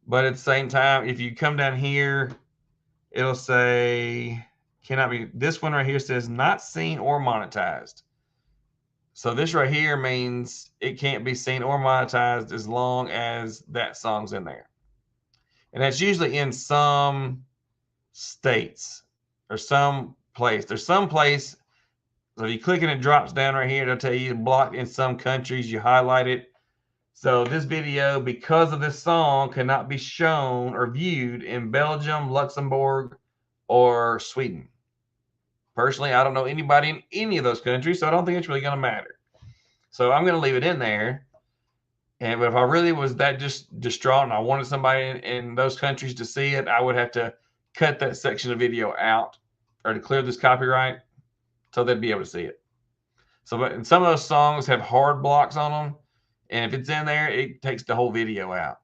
But at the same time, if you come down here, it'll say cannot be. This one right here says not seen or monetized. So this right here means it can't be seen or monetized as long as that song's in there. And that's usually in some states or some place. There's some place. So if you click and it drops down right here, it'll tell you blocked in some countries. You highlight it. So this video, because of this song, cannot be shown or viewed in Belgium, Luxembourg, or Sweden. Personally, I don't know anybody in any of those countries, so I don't think it's really going to matter. So I'm going to leave it in there. But if I really was that just distraught and I wanted somebody in those countries to see it, I would have to cut that section of video out or to clear this copyright so they'd be able to see it. So, and some of those songs have hard blocks on them. And if it's in there, it takes the whole video out.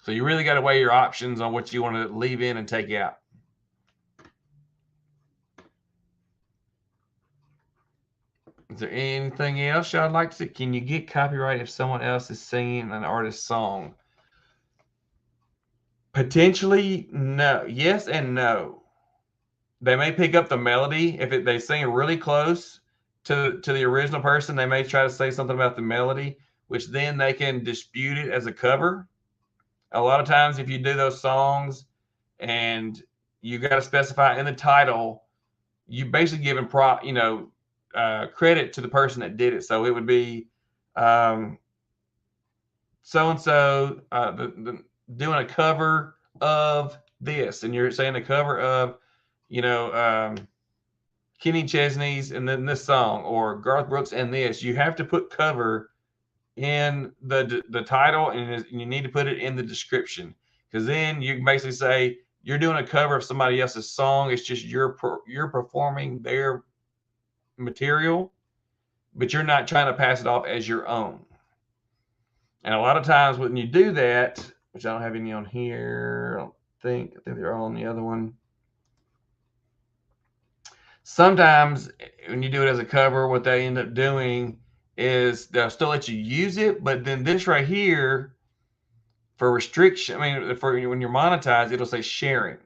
So you really got to weigh your options on what you want to leave in and take out. Is there anything else y'all like to see? Can you get copyright if someone else is singing an artist's song? Potentially, no. Yes and no. They may pick up the melody. If they sing really close to the original person, they may try to say something about the melody, which then they can dispute it as a cover. A lot of times if you do those songs and you got to specify in the title, you basically giving credit to the person that did it. So it would be so-and-so doing a cover of this, and you're saying a cover of Kenny Chesney's and then this song, or Garth Brooks and this. You have to put cover in the title, and you need to put it in the description, because then you can basically say you're doing a cover of somebody else's song. It's just you're performing their material, but you're not trying to pass it off as your own. And a lot of times when you do that, which I don't have any on here, I think they're all on the other one. Sometimes when you do it as a cover, what they end up doing is they'll still let you use it, but then this right here, for restriction, I mean, for when you're monetized, it'll say sharing,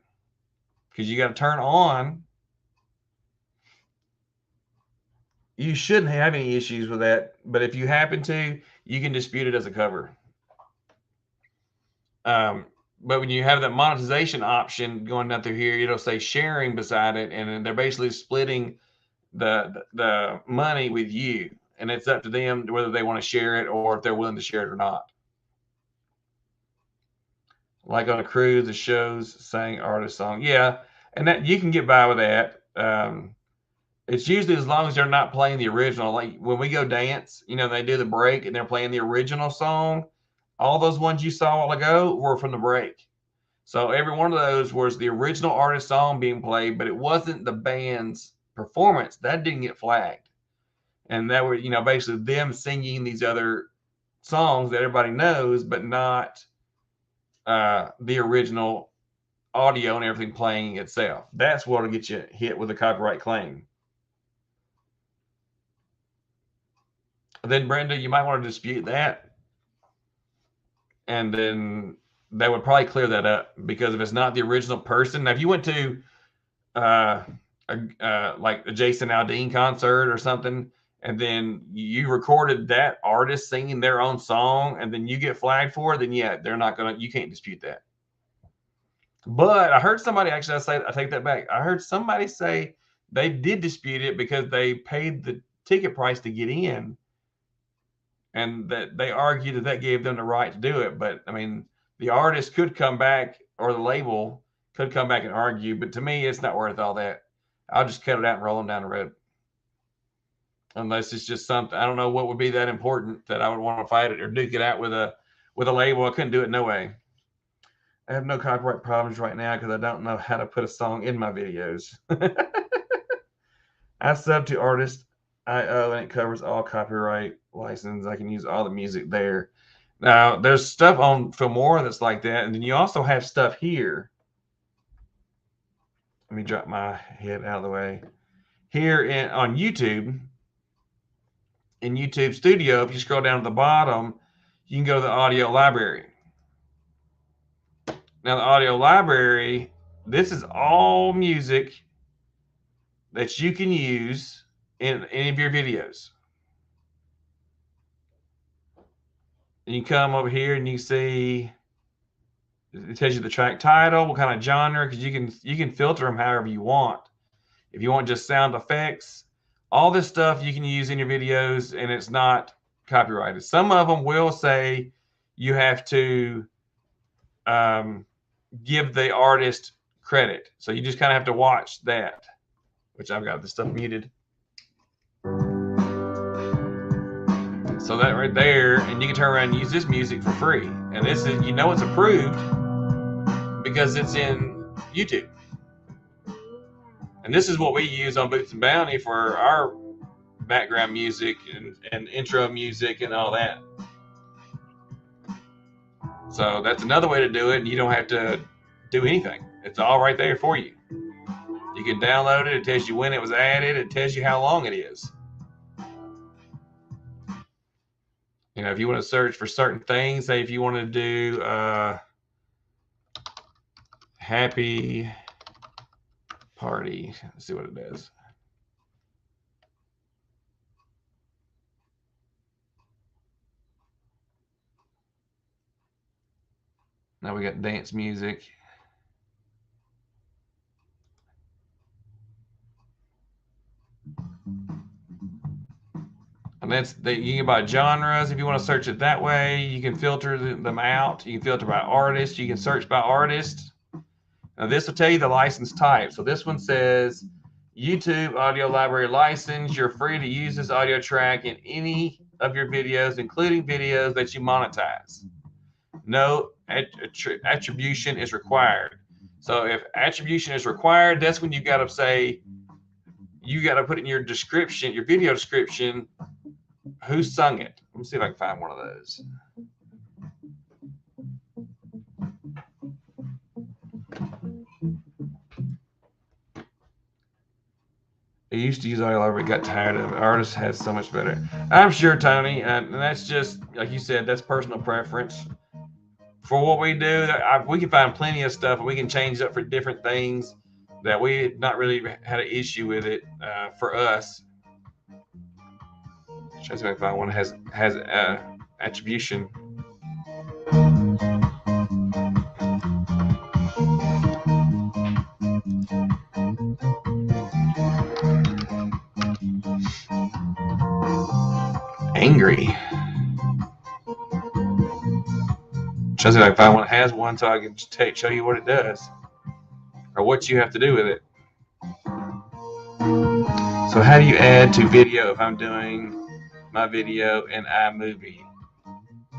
because you got to turn on. You shouldn't have any issues with that, but if you happen to, you can dispute it as a cover. But when you have that monetization option going down through here, it'll say sharing beside it, and they're basically splitting the money with you, and it's up to them whether they want to share it or if they're willing to share it or not. Like on a cruise, the shows sang artist song, yeah, and that you can get by with that. It's usually as long as they're not playing the original. Like when we go dance, they do the break and they're playing the original song. All those ones you saw a while ago were from the break. So every one of those was the original artist song being played, but it wasn't the band's performance. That didn't get flagged. And that were, basically them singing these other songs that everybody knows, but not the original audio and everything playing itself. That's what'll get you hit with a copyright claim. Then Brenda, you might want to dispute that. And then that would probably clear that up, because if it's not the original person. Now, if you went to like a Jason Aldean concert or something, and then you recorded that artist singing their own song, and then you get flagged for it, then yeah, you can't dispute that. But I heard somebody I take that back. I heard somebody say they did dispute it because they paid the ticket price to get in, and that they argued that gave them the right to do it. But I mean, the artist could come back, or the label could come back and argue. But to me, it's not worth all that. I'll just cut it out and roll them down the road. Unless it's just something, I don't know what would be that important that I would want to fight it or duke it out with a label. I couldn't do it no way. I have no copyright problems right now because I don't know how to put a song in my videos. I sub to artist IO and it covers all copyright license. I can use all the music there. Now there's stuff on Filmora that's like that, and then you also have stuff here. Let me drop my head out of the way. Here on YouTube, in YouTube Studio, if you scroll down to the bottom, you can go to the audio library. Now the audio library, this is all music that you can use in any of your videos. And you come over here and you see, it tells you the track title, what kind of genre, because you can filter them however you want. If you want just sound effects, all this stuff you can use in your videos, and it's not copyrighted. Some of them will say you have to give the artist credit. So you just kind of have to watch that, which I've got this stuff muted. So that right there, and you can turn around and use this music for free. And this is, it's approved because it's in YouTube. And this is what we use on Boots and Bounty for our background music and intro music and all that. So that's another way to do it, and you don't have to do anything. It's all right there for you. You can download it. It tells you when it was added. It tells you how long it is. If you want to search for certain things, say if you want to do happy party, let's see what it does. Now we got dance music. And you can buy genres if you want to search it that way. You can filter them out. You can filter by artist. You can search by artist. Now this will tell you the license type. So this one says YouTube audio library license. You're free to use this audio track in any of your videos, including videos that you monetize. No attribution is required. So if attribution is required, that's when you got to say, you got to put in your description, your video description, who sung it. Let me see if I can find one of those. I used to use audio library, got tired of it. Artists had so much better. I'm sure, Tony, and that's just, like you said, that's personal preference. for what we do, we can find plenty of stuff, and we can change it up for different things that we not really had an issue with it for us. Try to find one that has attribution. Angry. Try to see if I can find one that has one, so I can just show you what it does or what you have to do with it. So how do you add to video if I'm doing my video in iMovie?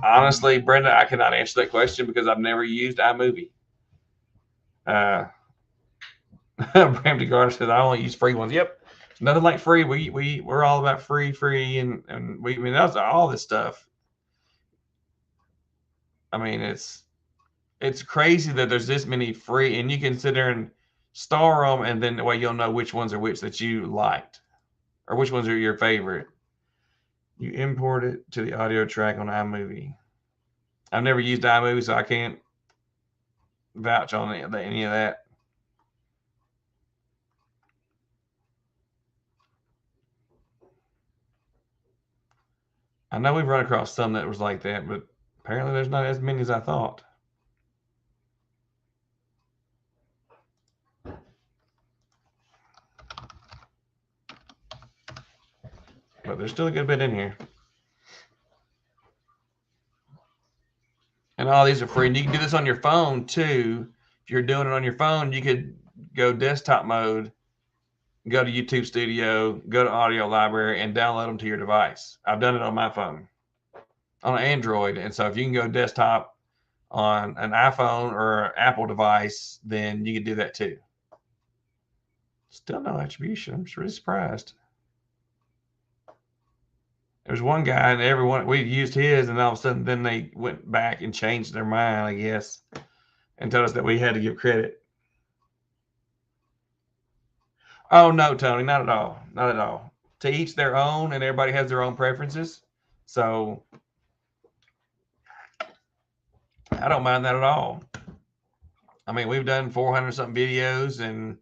Honestly, Brenda, I cannot answer that question because I've never used iMovie. Bramty Garner says I only use free ones. Yep, nothing like free. We're all about free, and I mean that's all this stuff. I mean it's crazy that there's this many free, and you can sit there and star them, and then the way you'll know which ones are which that you liked, or which ones are your favorite. You import it to the audio track on iMovie. I've never used iMovie, so I can't vouch on any of that. I know we've run across some that was like that, but apparently there's not as many as I thought. But there's still a good bit in here. And all these are free. And you can do this on your phone too. If you're doing it on your phone, you could go desktop mode, go to YouTube Studio, go to Audio Library, and download them to your device. I've done it on my phone, on an Android. And so if you can go desktop on an iPhone or Apple device, then you can do that too. Still no attribution. I'm just really surprised. There's one guy, and everyone we used his, and all of a sudden, then they went back and changed their mind, I guess, and told us that we had to give credit. Oh no, Tony, not at all, not at all. To each their own, and everybody has their own preferences. So I don't mind that at all. I mean, we've done 400 something videos, and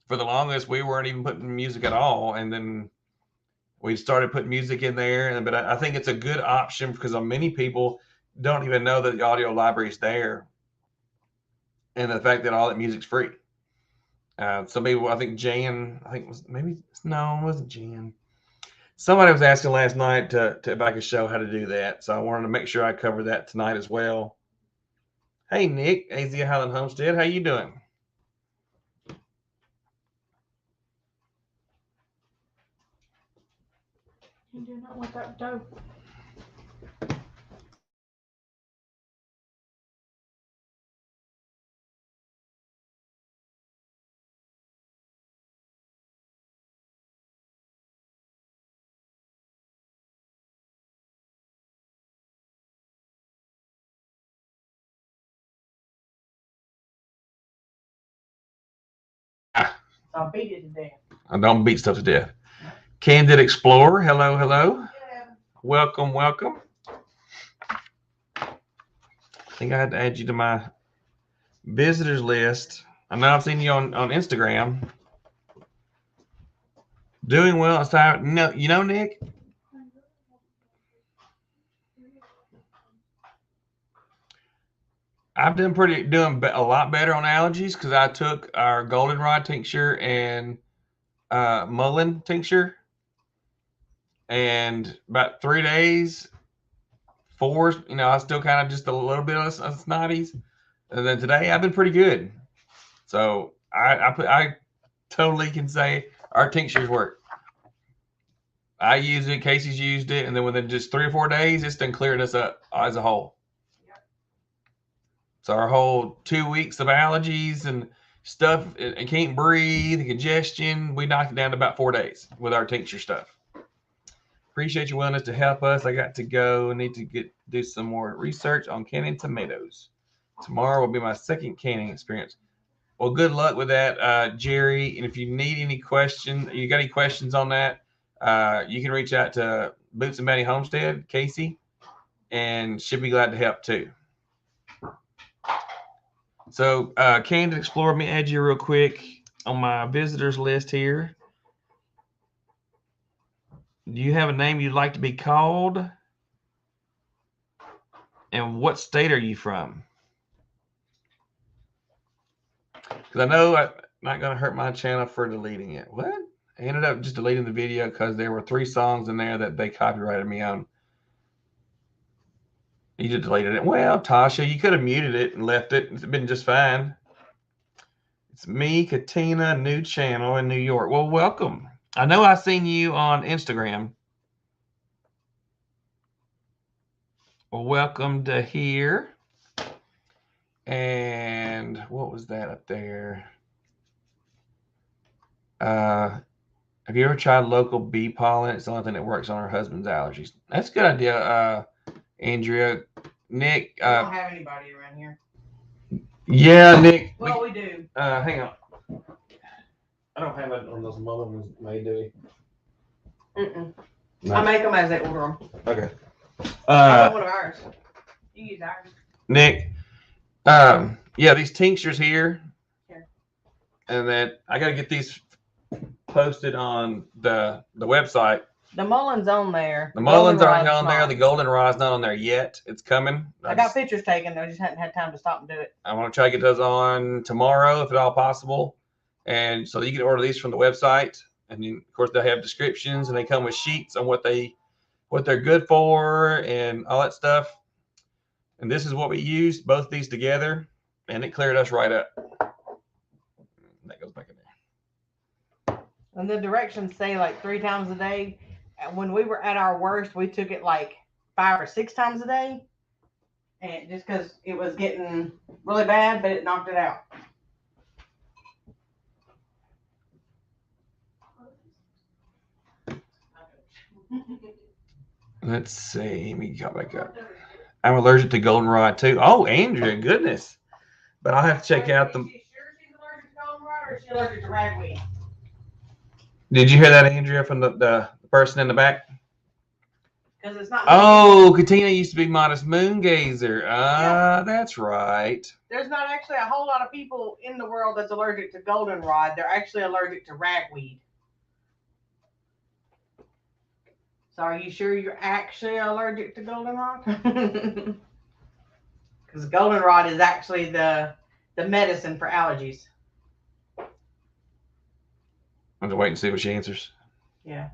for the longest, we weren't even putting music at all, and then we started putting music in there. But I think it's a good option because many people don't even know that the audio library is there, and the fact that all that music's free. Some people, I think Jan, I think it was maybe no, it wasn't Jan. Somebody was asking last night to if I could show how to do that, so I wanted to make sure I cover that tonight as well. Hey Nick, AZ Highland Homestead, how you doing? You do not want that dope. I'll beat it to death. I don't beat stuff to death. Candid Explorer, hello, hello. Yeah. Welcome, welcome. I think I had to add you to my visitors list. I know I've seen you on Instagram. Doing well. It's time. No, you know, Nick. I've doing a lot better on allergies because I took our goldenrod tincture and mullein tincture, and about 3 days, 4, I still kind of just a little bit of snotties, and then today I've been pretty good. So I totally can say our tinctures work. I used it, Casey's used it, and then within just 3 or 4 days, it's done cleared us up as a whole. So our whole 2 weeks of allergies and stuff, and can't breathe, and congestion, we knocked it down to about 4 days with our tincture stuff. Appreciate your willingness to help us. I got to go. I need to do some more research on canning tomatoes. Tomorrow will be my second canning experience. Well, good luck with that, Jerry. And if you need any questions, you got any questions on that, you can reach out to Boots and Batty Homestead, Casey, and she'll be glad to help too. So, Candid Explorer, let me add you real quick on my visitors list here. Do you have a name you'd like to be called? And what state are you from? Because I know I'm not going to hurt my channel for deleting it. What? I ended up just deleting the video because there were 3 songs in there that they copyrighted me on. You just deleted it. Well, Tasha, you could have muted it and left it. It's been just fine. It's me, Katina, new channel in New York. Well, welcome. I know I seen you on Instagram. Well, welcome to here. And what was that up there? Have you ever tried local bee pollen? It's the only thing that works on her husband's allergies. That's a good idea, Andrea. Nick. We don't have anybody around here. Yeah, Nick. Well, we do. Hang on. I don't have it on those mullins made, do we? No. I make them as they order them. Okay. I want one of ours. You use ours. Nick. Yeah, these tinctures here. Here. And then I got to get these posted on the website. The mullin's on there. The mullins aren't on there. The goldenrod's not on there yet. It's coming. I got pictures taken. I just hadn't had time to stop and do it. I want to try to get those on tomorrow, if at all possible. And so you can order these from the website. And then, of course, they have descriptions and they come with sheets on what they're good for and all that stuff. And this is what we used, both these together, and it cleared us right up. That goes back in there. And the directions say like 3 times a day. And when we were at our worst, we took it like 5 or 6 times a day. And just because it was getting really bad, but it knocked it out. Let's see. Let me go back up. I'm allergic to goldenrod too. Oh, Andrea, goodness. But I'll have to check out the. Is she sure she's allergic to goldenrod or is she allergic to ragweed? Did you hear that, Andrea, from the person in the back? Because it's not. Oh, Katina used to be Modest Moongazer. That's right. There's not actually a whole lot of people in the world that's allergic to goldenrod. They're actually allergic to ragweed. So are you sure you're actually allergic to goldenrod? Because goldenrod is actually the medicine for allergies. I'm just waiting to see what she answers. Yeah.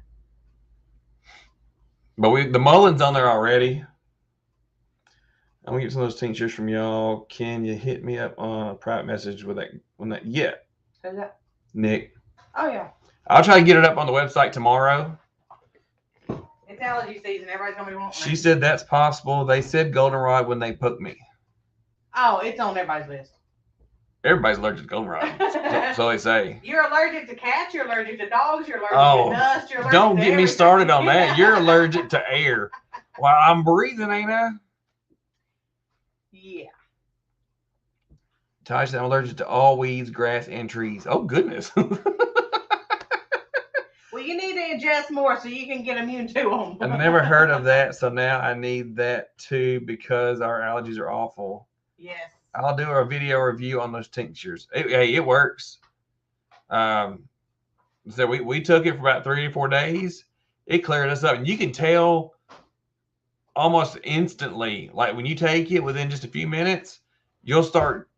But the mullin's on there already. I'm gonna get some of those tinctures from y'all. Can you hit me up on a private message with that? Yeah. Who's that? Nick. Oh yeah. I'll try to get it up on the website tomorrow. It's allergy season. Everybody's gonna be wanting. She said that's possible. They said goldenrod when they poked me. Oh, it's on everybody's list. Everybody's allergic to goldenrod. So they say. You're allergic to cats. You're allergic to dogs. You're allergic to dust. You're allergic don't to get me everything. started on that. You're allergic to air. Well, I'm breathing, ain't I? Yeah. Tasha said I'm allergic to all weeds, grass, and trees. Oh, goodness. Well, you need to ingest more so you can get immune to them. I've never heard of that, so now I need that too because our allergies are awful. Yes. I'll do a video review on those tinctures. It works. So we took it for about 3 or 4 days. It cleared us up, and you can tell almost instantly. Like when you take it, within just a few minutes, you'll start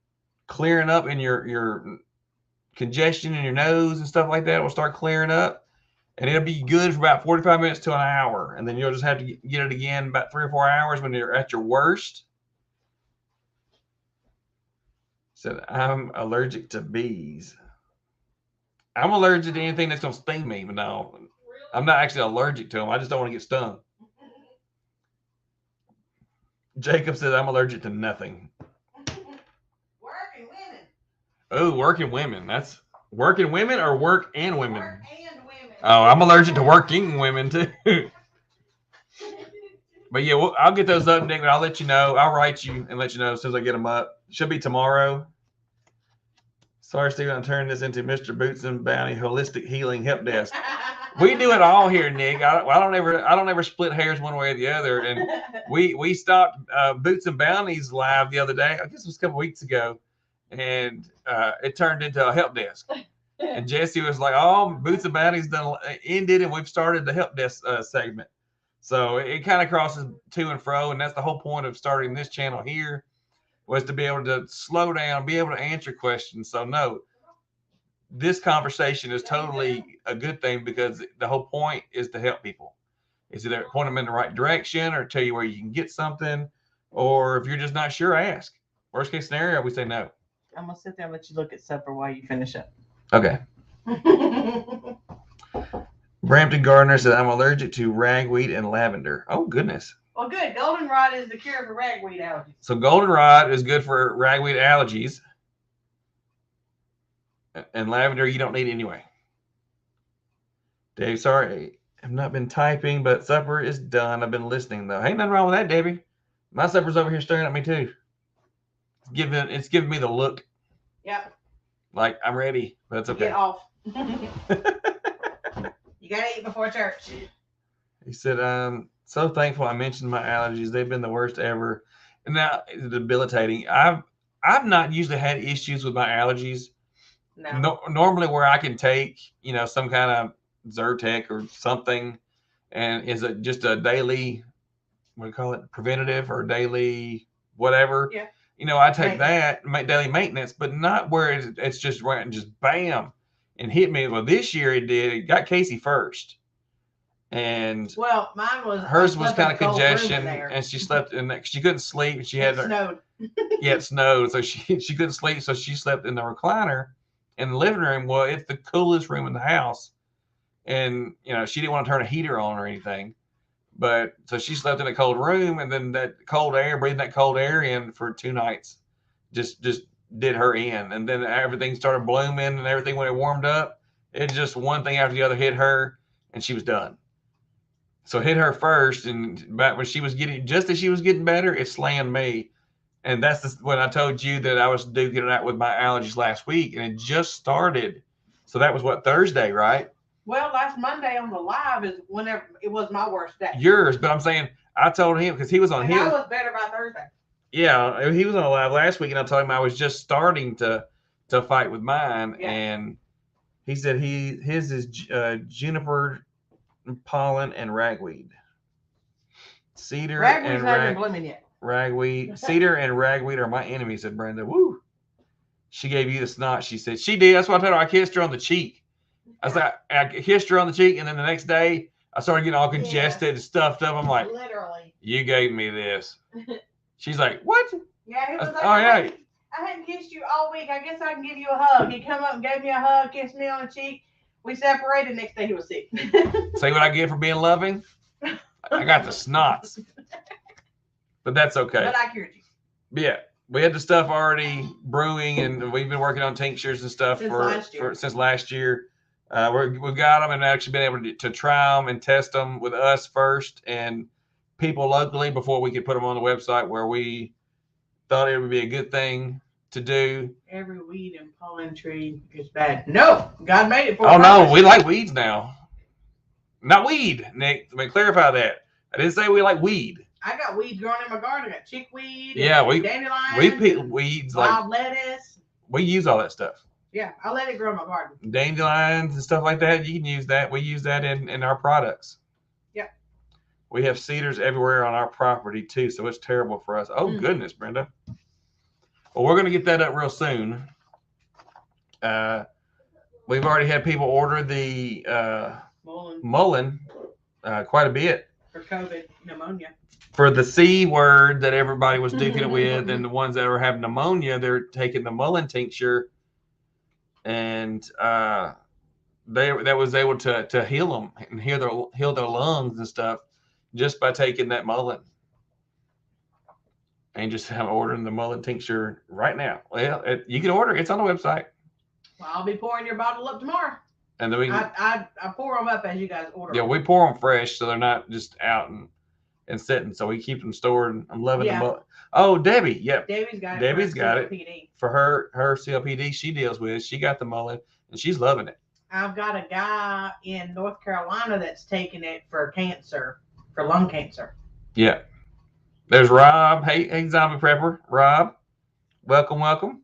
clearing up in your congestion in your nose and stuff like that. Will start clearing up. And it'll be good for about 45 minutes to an hour. And then you'll just have to get it again about 3 or 4 hours when you're at your worst. Said, I'm allergic to bees. I'm allergic to anything that's going to sting me. But no, I'm not actually allergic to them. I just don't want to get stung. Jacob says, I'm allergic to nothing. Working women. Oh, working women. That's working women or work and women? Work and women. Oh, I'm allergic to working women too. But yeah, I'll get those up, Nick. I'll let you know. I'll write you and let you know as soon as I get them up. Should be tomorrow. Sorry, Steve, I'm turning this into Mr. Boots and Bounty Holistic Healing Help Desk. We do it all here, Nick. I don't ever split hairs one way or the other. And we stopped Boots and Bounties live the other day. I guess it was a couple weeks ago. and it turned into a help desk. And Jesse was like, "Oh, Boots and Bounty's done ended, and we've started the help desk segment." So it kind of crosses to and fro, and that's the whole point of starting this channel here, was to be able to slow down, be able to answer questions. So no, this conversation is totally a good thing because the whole point is to help people. It's either point them in the right direction or tell you where you can get something, or if you're just not sure, ask. Worst case scenario, we say no. I'm gonna sit there and let you look at supper while you finish up. Okay. Brampton Gardner said, I'm allergic to ragweed and lavender. Oh, goodness. Well, good. Goldenrod is the cure for ragweed allergies. So goldenrod is good for ragweed allergies. And lavender you don't need anyway. Dave, sorry, I've not been typing, but supper is done. I've been listening, though. Ain't nothing wrong with that, Debbie. My supper's over here staring at me, too. It's giving me the look. Yep. Like, I'm ready, but it's okay. Get off. You got to eat before church. He said, I'm so thankful I mentioned my allergies. They've been the worst ever. And now it's debilitating. I've not usually had issues with my allergies. No. Normally where I can take, some kind of Zyrtec or something, and is it just a daily, what do you call it, preventative or daily whatever? Yeah. I take that, make daily maintenance, but not where it's just right and just bam and hit me. Well, this year it did. It got Casey first. And well, mine was hers was kind of congestion, and she slept in that. She couldn't sleep. And she had snowed. Yeah, it snowed, so she couldn't sleep, so she slept in the recliner in the living room. Well, it's the coolest room in the house, and she didn't want to turn a heater on or anything, but so she slept in a cold room, and then breathing that cold air in for 2 nights, just did her in, and then everything started blooming and everything when it warmed up. It just one thing after the other hit her, and she was done. So it hit her first, and back when she was just as she was getting better, it slammed me. And that's when I told you that I was duking it out with my allergies last week, and it just started. So that was Thursday, right? Well, last Monday on the live is whenever it was my worst day. Yours, but I'm saying I told him because he was on his. I was better by Thursday. Yeah, he was on a live last week, and I told him I was just starting to fight with mine, and he said his is juniper, pollen, and ragweed. Cedar Ragweed's and not even blooming yet. Ragweed, cedar and ragweed are my enemies, said Brenda. Woo! She gave you the snot. She said she did. That's what I told her. I kissed her on the cheek. I was like, I kissed her on the cheek, and then the next day I started getting all congested and stuffed up. I'm like, literally, you gave me this. She's like, what? Yeah, he was like, oh yeah. I hadn't kissed you all week. I guess I can give you a hug. He come up and gave me a hug, kissed me on the cheek. We separated. Next day he was sick. See what I get for being loving? I got the snots. But that's okay. But I cured you. Yeah. We had the stuff already brewing, and we've been working on tinctures and stuff since last year. We've got them and actually been able to try them and test them with us first and people locally before we could put them on the website, where we thought it would be a good thing to do. Every weed and pollen tree is bad. No, God made it for us. Oh, no, we like weeds now. Not weed, Nick. Let me clarify that. I didn't say we like weed. I got weeds growing in my garden. I got chickweed. Yeah, dandelions. We pick weeds wild lettuce. We use all that stuff. Yeah, I let it grow in my garden. Dandelions and stuff like that. You can use that. We use that in our products. Yeah. We have cedars everywhere on our property too, so it's terrible for us. Oh goodness, Brenda. Well, we're gonna get that up real soon. We've already had people order the mullein quite a bit. For COVID pneumonia. For the C word that everybody was duking it with, and the ones that are having pneumonia, they're taking the mullein tincture, and that was able to heal them and heal their lungs and stuff just by taking that mullein. And just have ordering the mullein tincture right now. Well, you can order. It's on the website. Well, I'll be pouring your bottle up tomorrow. And then I pour them up as you guys order. Yeah, we pour them fresh, so they're not just out and sitting. So we keep them stored. I'm loving them. Oh, Debbie, yep. Debbie's got it. Debbie's got it for her COPD she deals with. She got the mullein, and she's loving it. I've got a guy in North Carolina that's taking it for cancer, for lung cancer. Yeah. There's Rob. Hey, zombie prepper. Rob, welcome.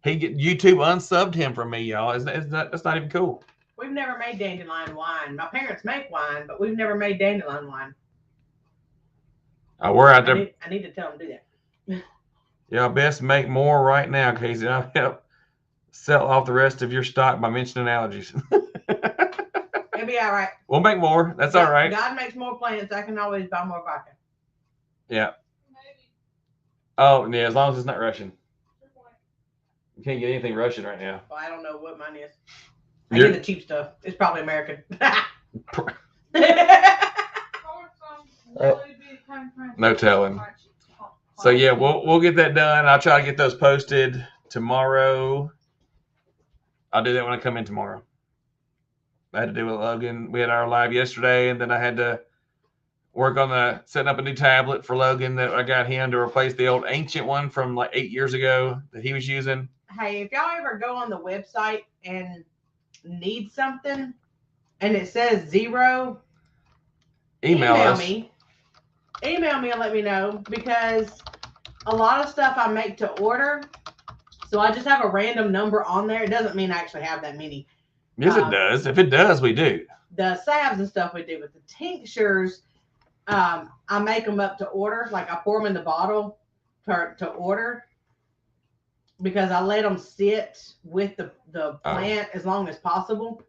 YouTube unsubbed him from me, y'all. That's not even cool. We've never made dandelion wine. My parents make wine, but we've never made dandelion wine. We're out there. I need to tell them to do that. Yeah, best make more right now, Casey. I'll help sell off the rest of your stock by mentioning allergies. It'll be all right. We'll make more. That's all right. God makes more plants. I can always buy more vodka. Yeah. Oh, yeah, as long as it's not Russian. You can't get anything Russian right now. Well, I don't know what mine is. I get the cheap stuff. It's probably American. No telling. So yeah, we'll get that done. I'll try to get those posted tomorrow. I'll do that when I come in tomorrow. I had to do with Logan. We had our live yesterday, and then I had to work on setting up a new tablet for Logan that I got him to replace the old ancient one from like 8 years ago that he was using. Hey, if y'all ever go on the website and need something and it says 0, email me. Email me and let me know, because a lot of stuff I make to order, so I just have a random number on there. It doesn't mean I actually have that many. Yes, it does. If it does, we do. The salves and stuff we do, with the tinctures, I make them up to order. Like I pour them in the bottle to order, because I let them sit with the plant as long as possible.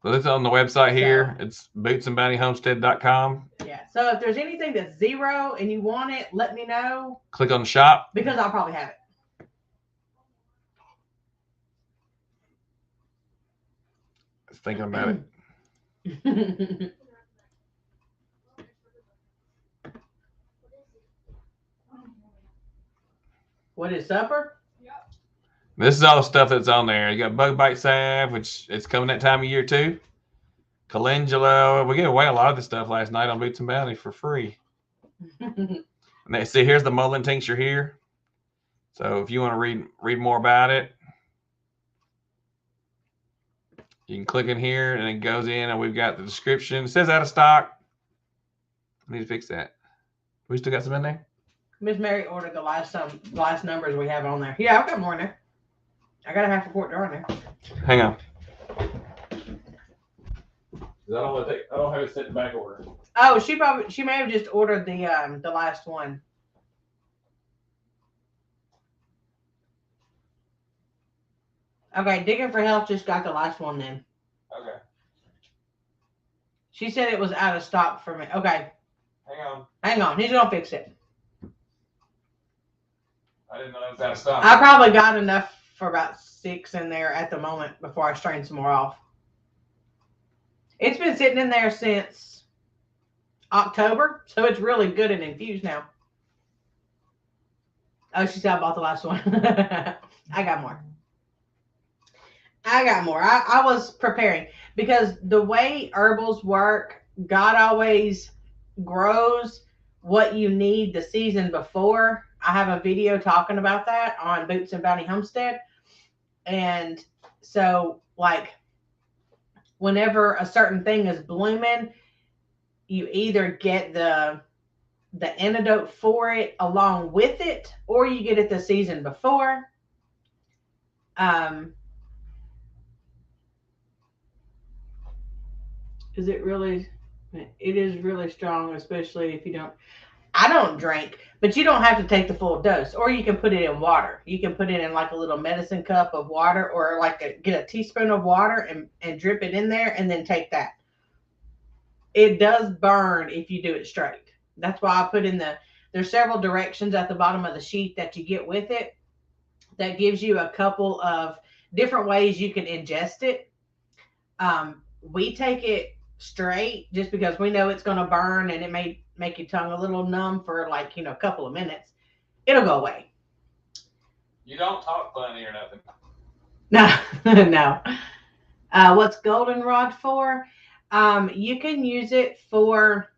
So it's on the website here. It's bootsandbountyhomestead.com. Yeah. So if there's anything that's 0 and you want it, let me know. Click on the shop. Because I'll probably have it. Thinking about it. What is supper? Yep. This is all the stuff that's on there. You got bug bite salve, which it's coming that time of year too. Calendula. We gave away a lot of the stuff last night on Boots and Bounty for free. And see, here's the mullein tincture here. So if you want to read more about it, you can click in here and it goes in, and we've got the description. It says out of stock. I need to fix that. We still got some in there? Miss Mary ordered the last numbers we have on there. Yeah, I've got more in there. I got a half a quart jar in there. Hang on. I don't have it set in back order. Oh, she may have just ordered the last one. Okay, Digging for Health just got the last one then. Okay. She said it was out of stock for me. Okay. Hang on. He's gonna fix it. I didn't know it was out of stock. I probably got enough for about 6 in there at the moment before I strain some more off. It's been sitting in there since October, so it's really good and infused now. Oh, she said I bought the last one. I got more. I was preparing, because the way herbals work, God always grows what you need the season before. I have a video talking about that on Boots and Bounty Homestead. And so, like, whenever a certain thing is blooming, you either get the antidote for it along with it, or you get it the season before. It is really strong, especially if you don't. I don't drink, but you don't have to take the full dose, or you can put it in water. You can put it in like a little medicine cup of water, or like get a teaspoon of water and drip it in there, and then take that. It does burn if you do it straight. That's why I put in there's several directions at the bottom of the sheet that you get with it that gives you a couple of different ways you can ingest it. We take it straight just because we know it's going to burn, and it may make your tongue a little numb for like, a couple of minutes. It'll go away. You don't talk funny or nothing. No. What's goldenrod for? You can use it for,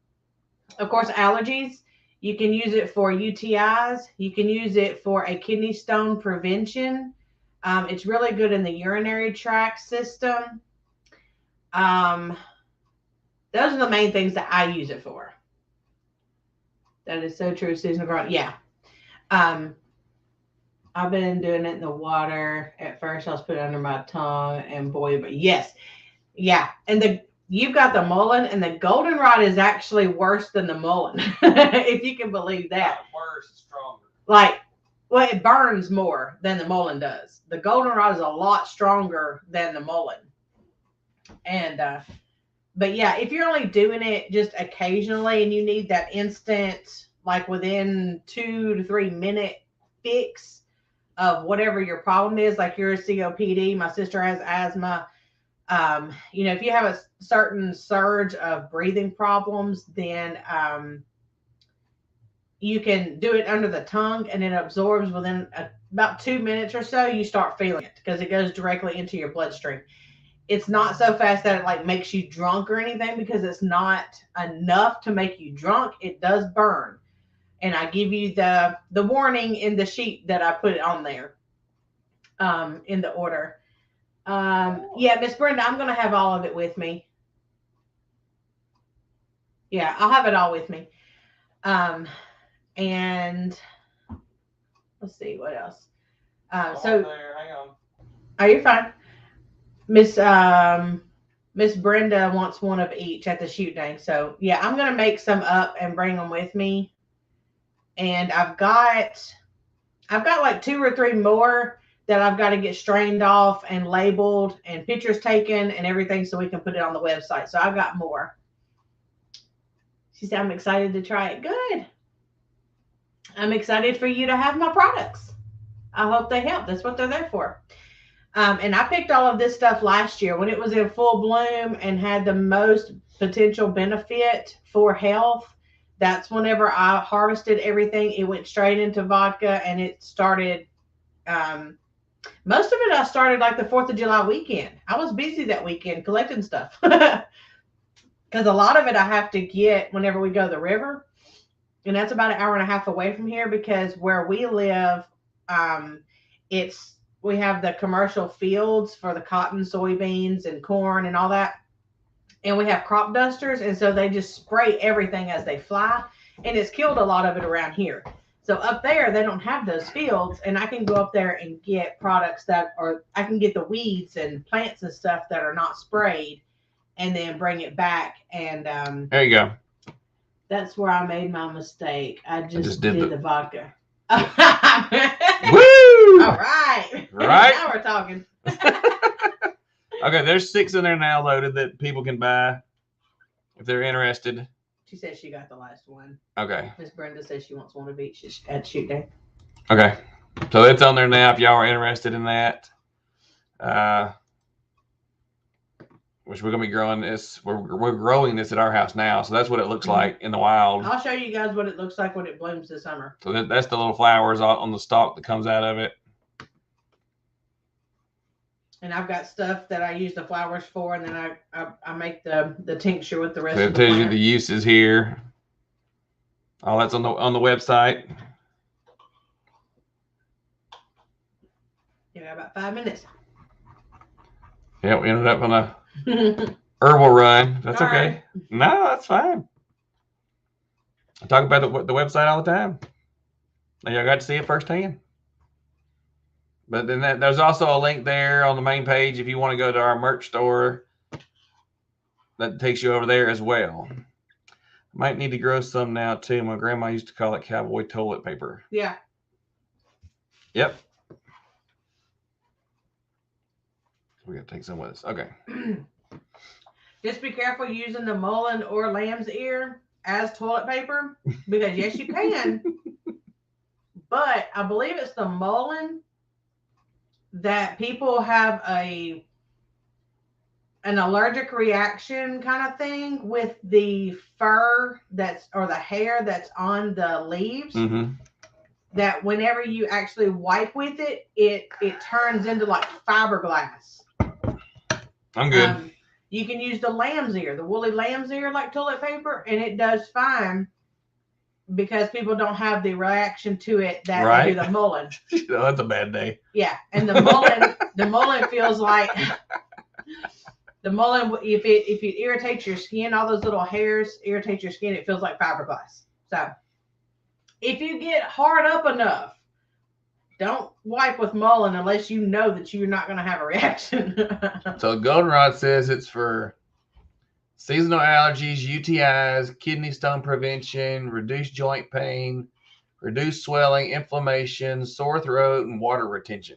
of course, allergies. You can use it for UTIs. You can use it for a kidney stone prevention. It's really good in the urinary tract system. Those are the main things that I use it for. That is so true, Susan. Yeah. I've been doing it in the water. At first, I was putting it under my tongue and boy, but yes, yeah. And you've got the mullein, and the goldenrod is actually worse than the mullein, if you can believe that. Not worse, stronger. Like, well, it burns more than the mullein does. The goldenrod is a lot stronger than the mullein, and but yeah, if you're only doing it just occasionally and you need that instant, like within 2 to 3 minute fix of whatever your problem is, like your COPD, my sister has asthma. If you have a certain surge of breathing problems, then you can do it under the tongue and it absorbs within about 2 minutes or so. You start feeling it because it goes directly into your bloodstream. It's not so fast that it like makes you drunk or anything because it's not enough to make you drunk. It does burn. And I give you the warning in the sheet that I put it on there in the order. Yeah, Miss Brenda, I'm going to have all of it with me. Yeah, I'll have it all with me. And let's see what else. So there, hang on. Oh, you're fine. Miss Brenda wants one of each at the shoot day. So yeah, I'm gonna make some up and bring them with me. And I've got like 2 or 3 more that I've got to get strained off and labeled and pictures taken and everything so we can put it on the website. So I've got more. She said, I'm excited to try it. Good. I'm excited for you to have my products. I hope they help. That's what they're there for. And I picked all of this stuff last year when it was in full bloom and had the most potential benefit for health. That's whenever I harvested everything. It went straight into vodka and it started. Most of it I started like the 4th of July weekend. I was busy that weekend collecting stuff because a lot of it I have to get whenever we go to the river. And that's about an hour and a half away from here because where we live, we have the commercial fields for the cotton, soybeans, and corn and all that. And we have crop dusters. And so they just spray everything as they fly. And it's killed a lot of it around here. So up there, they don't have those fields. And I can go up there and get products I can get the weeds and plants and stuff that are not sprayed and then bring it back. And there you go. That's where I made my mistake. I just did the vodka. Woo! All right. Right. Now we're talking. Okay, there's 6 in there now loaded that people can buy if they're interested. She said she got the last one. Okay. Miss Brenda says she wants one of each at shoot day. Okay. So it's on there now if y'all are interested in that. Which we're gonna be growing this. We're growing this at our house now, so that's what it looks like in the wild. I'll show you guys what it looks like when it blooms this summer. So that's the little flowers on the stalk that comes out of it. And I've got stuff that I use the flowers for, and then I make the tincture with the rest So of it the tells you plant. the uses here. All that's on the website. You got about 5 minutes. Yeah, we ended up on a herbal run. That's All okay. right. No, that's fine. I talk about the website all the time. And y'all got to see it firsthand. But then there's also a link there on the main page if you want to go to our merch store. That takes you over there as well. Might need to grow some now too. My grandma used to call it cowboy toilet paper. Yeah. Yep. We got to take some with us. Okay. Just be careful using the mullein or lamb's ear as toilet paper because yes, you can. But I believe it's the mullein that people have an allergic reaction kind of thing with the fur or the hair that's on the leaves. Mm-hmm. That whenever you actually wipe with it, it turns into like fiberglass. I'm good. You can use the lamb's ear, the woolly lamb's ear like toilet paper, and it does fine because people don't have the reaction to it that they do the mullein. Oh, that's a bad day. Yeah, and the mullein feels like the mullein. If it irritates your skin, all those little hairs irritate your skin. It feels like fiberglass. So if you get hard up enough, Don't wipe with Mullen unless you know that you're not going to have a reaction. So goldenrod says it's for seasonal allergies, UTIs, kidney stone prevention, reduced joint pain, reduced swelling, inflammation, sore throat, and water retention.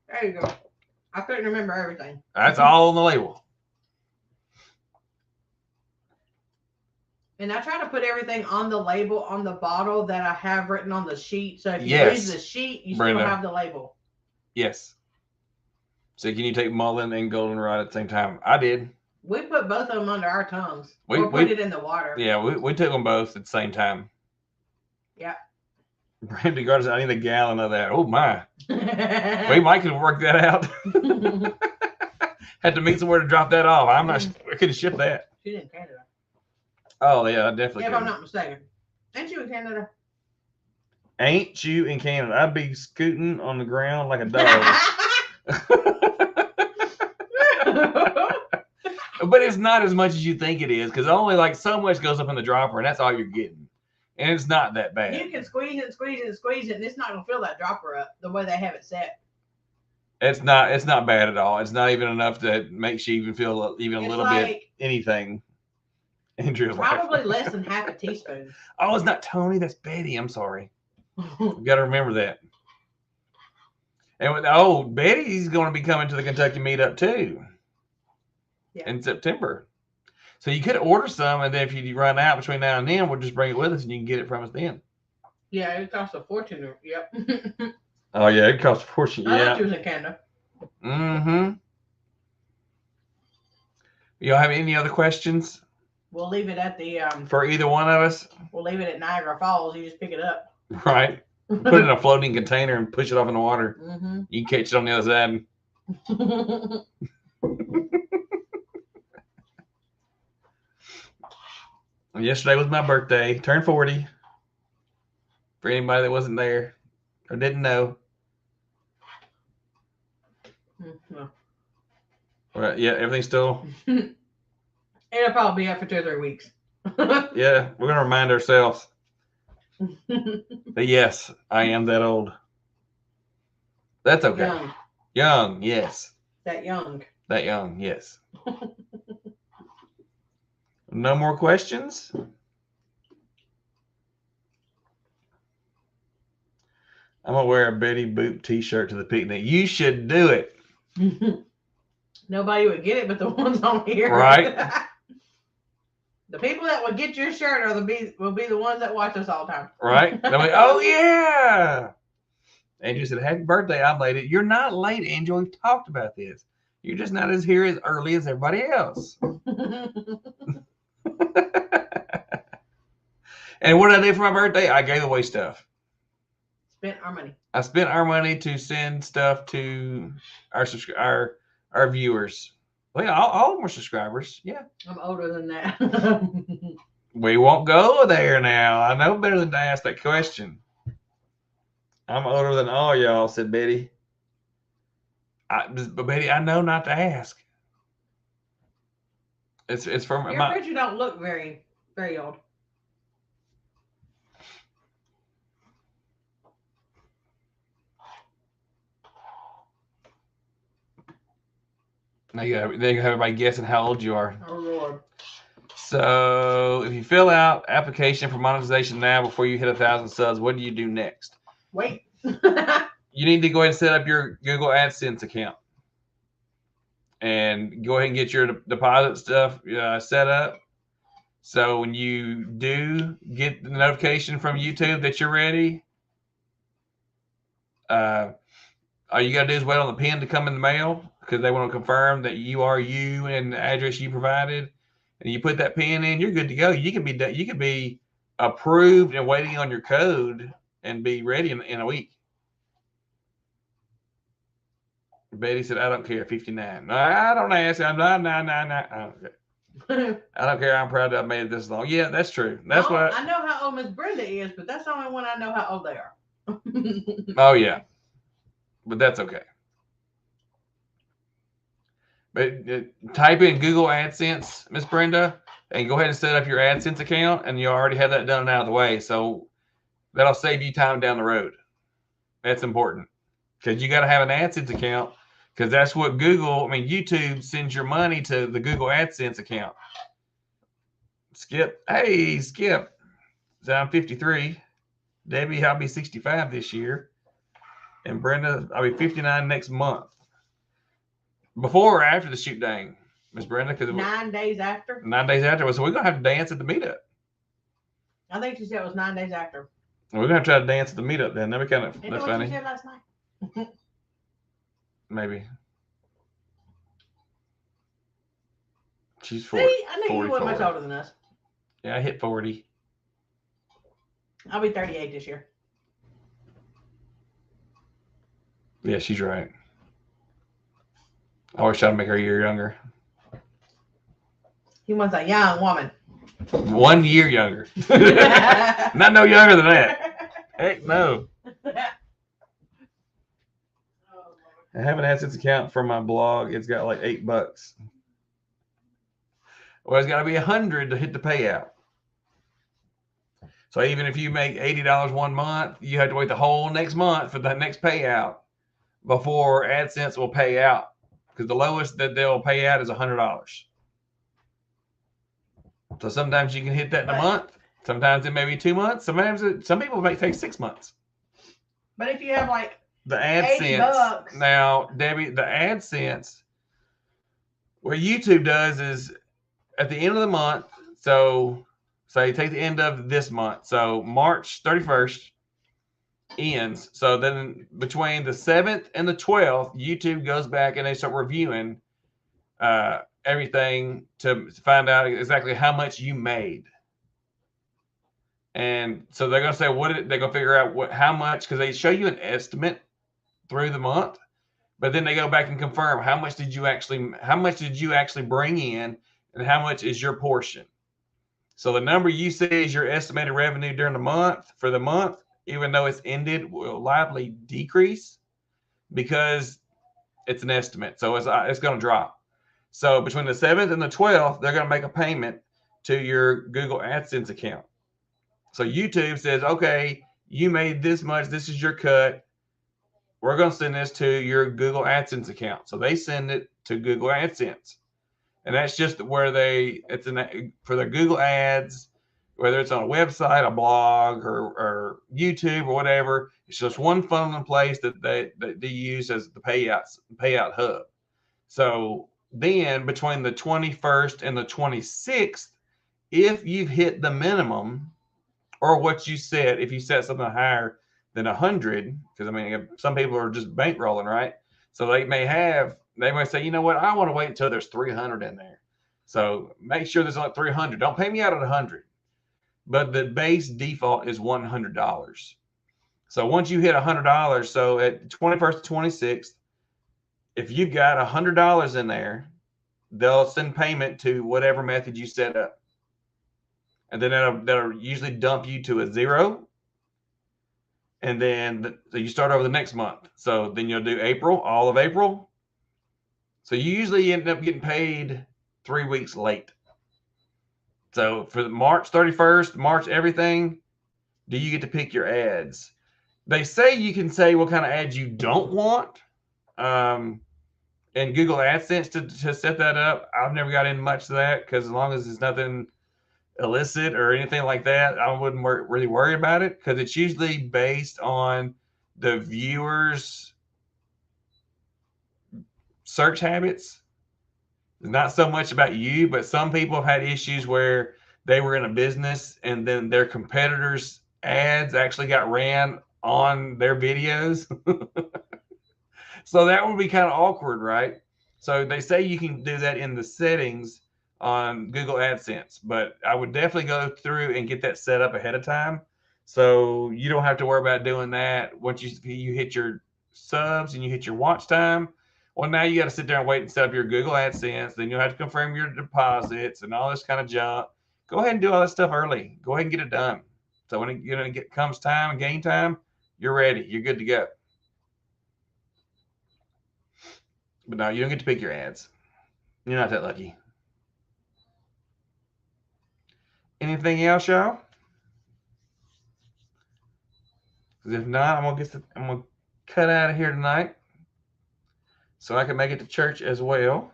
There you go. I couldn't remember everything. That's all on the label. And I try to put everything on the label on the bottle that I have written on the sheet. So if you Yes, read the sheet, you Brenda. still have the label. Yes. So can you take Mullen and goldenrod at the same time? I did. We put both of them under our tongues. We put it in the water. Yeah, we took them both at the same time. Yeah. Brandy Gardner, I need a gallon of that. Oh my. We might could work that out. Had to meet somewhere to drop that off. I couldn't ship that. She's in Canada. Oh yeah, I definitely. Yeah, if I'm not mistaken. Ain't you in Canada? Ain't you in Canada? I'd be scooting on the ground like a dog. But it's not as much as you think it is, because only like so much goes up in the dropper, and that's all you're getting. And it's not that bad. You can squeeze it, and it's not gonna fill that dropper up the way they have it set. It's not bad at all. It's not even enough that makes you even feel even a little bit anything. Andrew's probably less than half a teaspoon. Oh, it's not Tony. That's Betty. I'm sorry. You got to remember that. And Betty's going to be coming to the Kentucky meetup too. Yeah. In September. So you could order some, and then if you run out between now and then, we'll just bring it with us, and you can get it from us then. Yeah, it costs a fortune. Yep. Oh yeah, it costs a fortune. I thought you was in Canada. Mm-hmm. Y'all have any other questions? We'll leave it at the for either one of us. We'll leave it at Niagara Falls. You just pick it up. Right. Put it in a floating container and push it off in the water. Mm-hmm. You can catch it on the other side. Yesterday was my birthday. Turned 40. For anybody that wasn't there or didn't know. Mm-hmm. Right, yeah, everything's still. It'll probably be up for 2 or 3 weeks. Yeah, we're gonna remind ourselves. But yes, I am that old. That's okay. Young, yes. That young, yes. No more questions? I'm gonna wear a Betty Boop t-shirt to the picnic. You should do it. Nobody would get it but the ones on here. Right. The people that would get your shirt will be the ones that watch us all the time. Right. They'll be, oh yeah. Andrew said, happy birthday. I'm late. You're not late, Angel. We've talked about this. You're just not here as early as everybody else. And what did I do for my birthday? I gave away stuff. Spent our money. I spent our money to send stuff to our viewers. Well, all of them are subscribers. Yeah. I'm older than that. We won't go there now. I know better than to ask that question. I'm older than all y'all, said Betty. But Betty, I know not to ask. It's from You're afraid you don't look very, very old. Now you have everybody guessing how old you are. Oh Lord. So if you fill out application for monetization now before you hit 1,000 subs, what do you do next? Wait. You need to go ahead and set up your Google AdSense account. And go ahead and get your deposit stuff set up. So when you do get the notification from YouTube that you're ready, all you got to do is wait on the pin to come in the mail, because they want to confirm that you are you and the address you provided. And you put that pin in, you're good to go. You can be approved and waiting on your code and be ready in a week. Betty said, I don't care, 59. No, I don't ask. I'm not. No. I don't care. I'm proud that I made it this long. Yeah, that's true. That's what I know how old Miss Brenda is, but that's the only one I know how old they are. Oh, yeah. But that's okay. But type in Google AdSense, Miss Brenda, and go ahead and set up your AdSense account, and you already have that done and out of the way. So that'll save you time down the road. That's important. because you got to have an AdSense account, because that's what YouTube sends your money to the Google AdSense account. Skip, hey, Skip. So I'm 53. Debbie, I'll be 65 this year. And Brenda, I'll be 59 next month. Before or after the shoot dang, Miss Brenda? 9 days after. 9 days after. So we're going to have to dance at the meetup. I think she said it was 9 days after. We're going to try to dance at the meetup then. That'd be kind of Isn't that's what funny. you said last night? Maybe. She's 40. See, I knew 44. you weren't much older than us. Yeah, I hit 40. I'll be 38 this year. Yeah, she's right. I always try to make her a year younger. He wants a young woman. 1 year younger. Not no younger than that. Heck no. I have an AdSense account for my blog. It's got like $8. Well, it's got to be 100 to hit the payout. So even if you make $80 1 month, you have to wait the whole next month for the next payout before AdSense will pay out, because the lowest that they'll pay out is $100. So sometimes you can hit that in a month. Sometimes it may be 2 months. Sometimes some people may take 6 months. But if you have like the AdSense, now Debbie, the AdSense, what YouTube does is at the end of the month. So say take the end of this month. So March 31st ends. So then between the 7th and the 12th, YouTube goes back and they start reviewing everything to find out exactly how much you made. And so they're going to say they're going to figure out how much, because they show you an estimate through the month, but then they go back and confirm how much did you actually bring in and how much is your portion. So the number you see is your estimated revenue during the month for the month, even though it's ended, will likely decrease because it's an estimate. So it's going to drop. So between the 7th and the 12th, they're going to make a payment to your Google AdSense account. So YouTube says, okay, you made this much. This is your cut. We're going to send this to your Google AdSense account. So they send it to Google AdSense. And that's just where for the Google ads, whether it's on a website, a blog, or YouTube or whatever. It's just one funnel in place that they use as the payout hub. So then between the 21st and the 26th, if you've hit the minimum or what you said, if you set something higher than 100, because some people are just bankrolling, right? So they might say, you know what, I want to wait until there's 300 in there. So make sure there's like 300. Don't pay me out at 100. But the base default is $100. So once you hit $100, so at 21st to 26th, if you've got $100 in there, they'll send payment to whatever method you set up. And then that'll usually dump you to a 0. And then so you start over the next month. So then you'll do April, all of April. So you usually end up getting paid 3 weeks late. So for the March 31st, March everything, do you get to pick your ads? They say you can say what kind of ads you don't want. And Google AdSense to set that up. I've never got in much of that, because as long as it's nothing illicit or anything like that, I wouldn't really worry about it, because it's usually based on the viewers' search habits. It's not so much about you, but some people have had issues where they were in a business and then their competitors' ads actually got ran on their videos. So that would be kind of awkward, right? So they say you can do that in the settings on Google AdSense, but I would definitely go through and get that set up ahead of time, so you don't have to worry about doing that. Once you hit your subs and you hit your watch time, well, now you got to sit there and wait and set up your Google AdSense. Then you'll have to confirm your deposits and all this kind of junk. Go ahead and do all that stuff early. Go ahead and get it done. So when it comes time and game time, you're ready. You're good to go. But no, you don't get to pick your ads. You're not that lucky. Anything else, y'all? Because if not, I'm gonna cut out of here tonight so I can make it to church as well.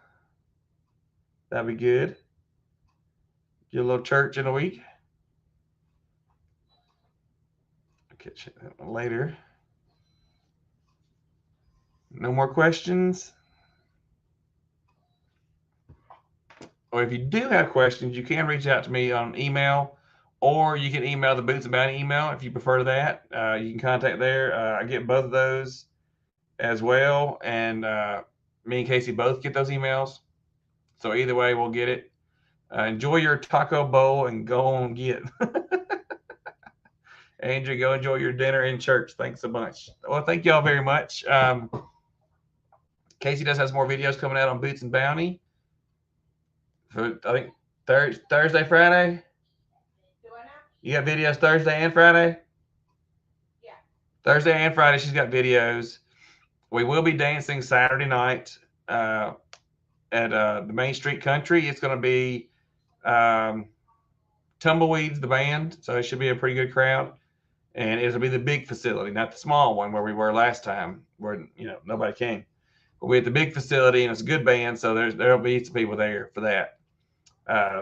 That'd be good. Get a little church in a week. I'll catch you later. No more questions? Or if you do have questions, you can reach out to me on email, or you can email the Boots and Bounty email if you prefer that. You can contact there. I get both of those as well, and me and Casey both get those emails. So either way, we'll get it. Enjoy your taco bowl and go on get. Andrew, go enjoy your dinner in church. Thanks so much. Well, thank y'all very much. Casey does have some more videos coming out on Boots and Bounty. For, I think Thursday, Friday. You got videos Thursday and Friday? Yeah. Thursday and Friday, she's got videos. We will be dancing Saturday night at the Main Street Country. It's going to be Tumbleweeds, the band. So it should be a pretty good crowd. And it'll be the big facility, not the small one where we were last time, where nobody came. But we're at the big facility, and it's a good band, so there'll be some people there for that.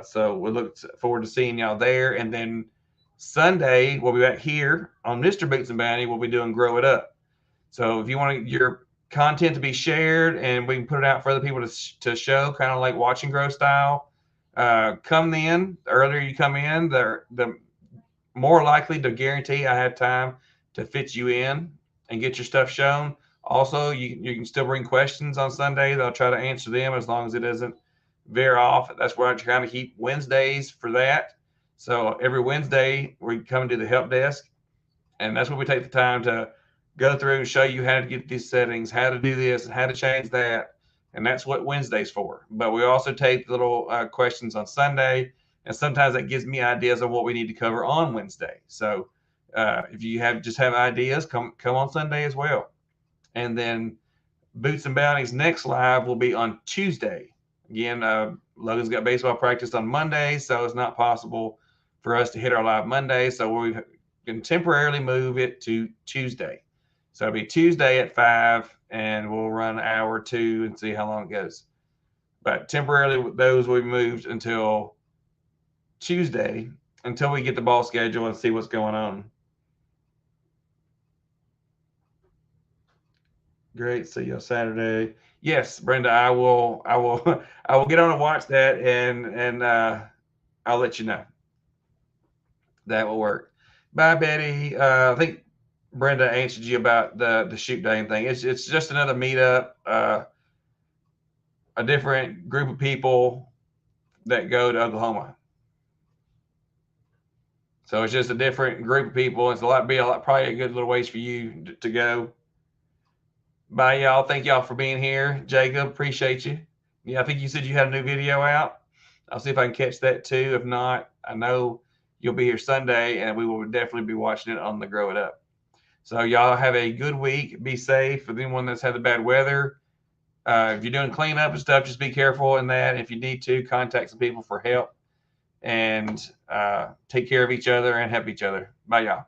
So we look forward to seeing y'all there. And then Sunday, we'll be back here on Mr. Boots and Bounty. We'll be doing Grow It Up. So if you want your content to be shared and we can put it out for other people to show, kind of like Watch and Grow style, come in. The earlier you come in, the more likely to guarantee I have time to fit you in and get your stuff shown. Also, you can still bring questions on Sundays. I'll try to answer them as long as it doesn't veer off. That's where I kind of keep Wednesdays for that. So every Wednesday we come to the help desk, and that's where we take the time to go through and show you how to get these settings, how to do this, and how to change that. And that's what Wednesday's for. But we also take little questions on Sunday, and sometimes that gives me ideas on what we need to cover on Wednesday. So if you have ideas, come on Sunday as well. And then Boots and Bounty's next live will be on Tuesday. Again, Logan's got baseball practice on Monday, so it's not possible for us to hit our live Monday. So we can temporarily move it to Tuesday. So it'll be Tuesday at 5, and we'll run an hour or two and see how long it goes. But temporarily, those will be moved until Tuesday, until we get the ball schedule and see what's going on. Great. See you on Saturday. Yes, Brenda, I will get on and watch that, and I'll let you know. That will work. Bye, Betty. I think Brenda answered you about the shoot day thing. It's just another meetup, a different group of people that go to Oklahoma. So it's just a different group of people. It's probably a good little ways for you to go. Bye, y'all. Thank y'all for being here. Jacob, appreciate you. Yeah, I think you said you had a new video out. I'll see if I can catch that too. If not, I know you'll be here Sunday, and we will definitely be watching it on the Grow It Up. So y'all have a good week. Be safe. For anyone that's had the bad weather, if you're doing cleanup and stuff, just be careful in that. If you need to, contact some people for help, and take care of each other and help each other. Bye, y'all.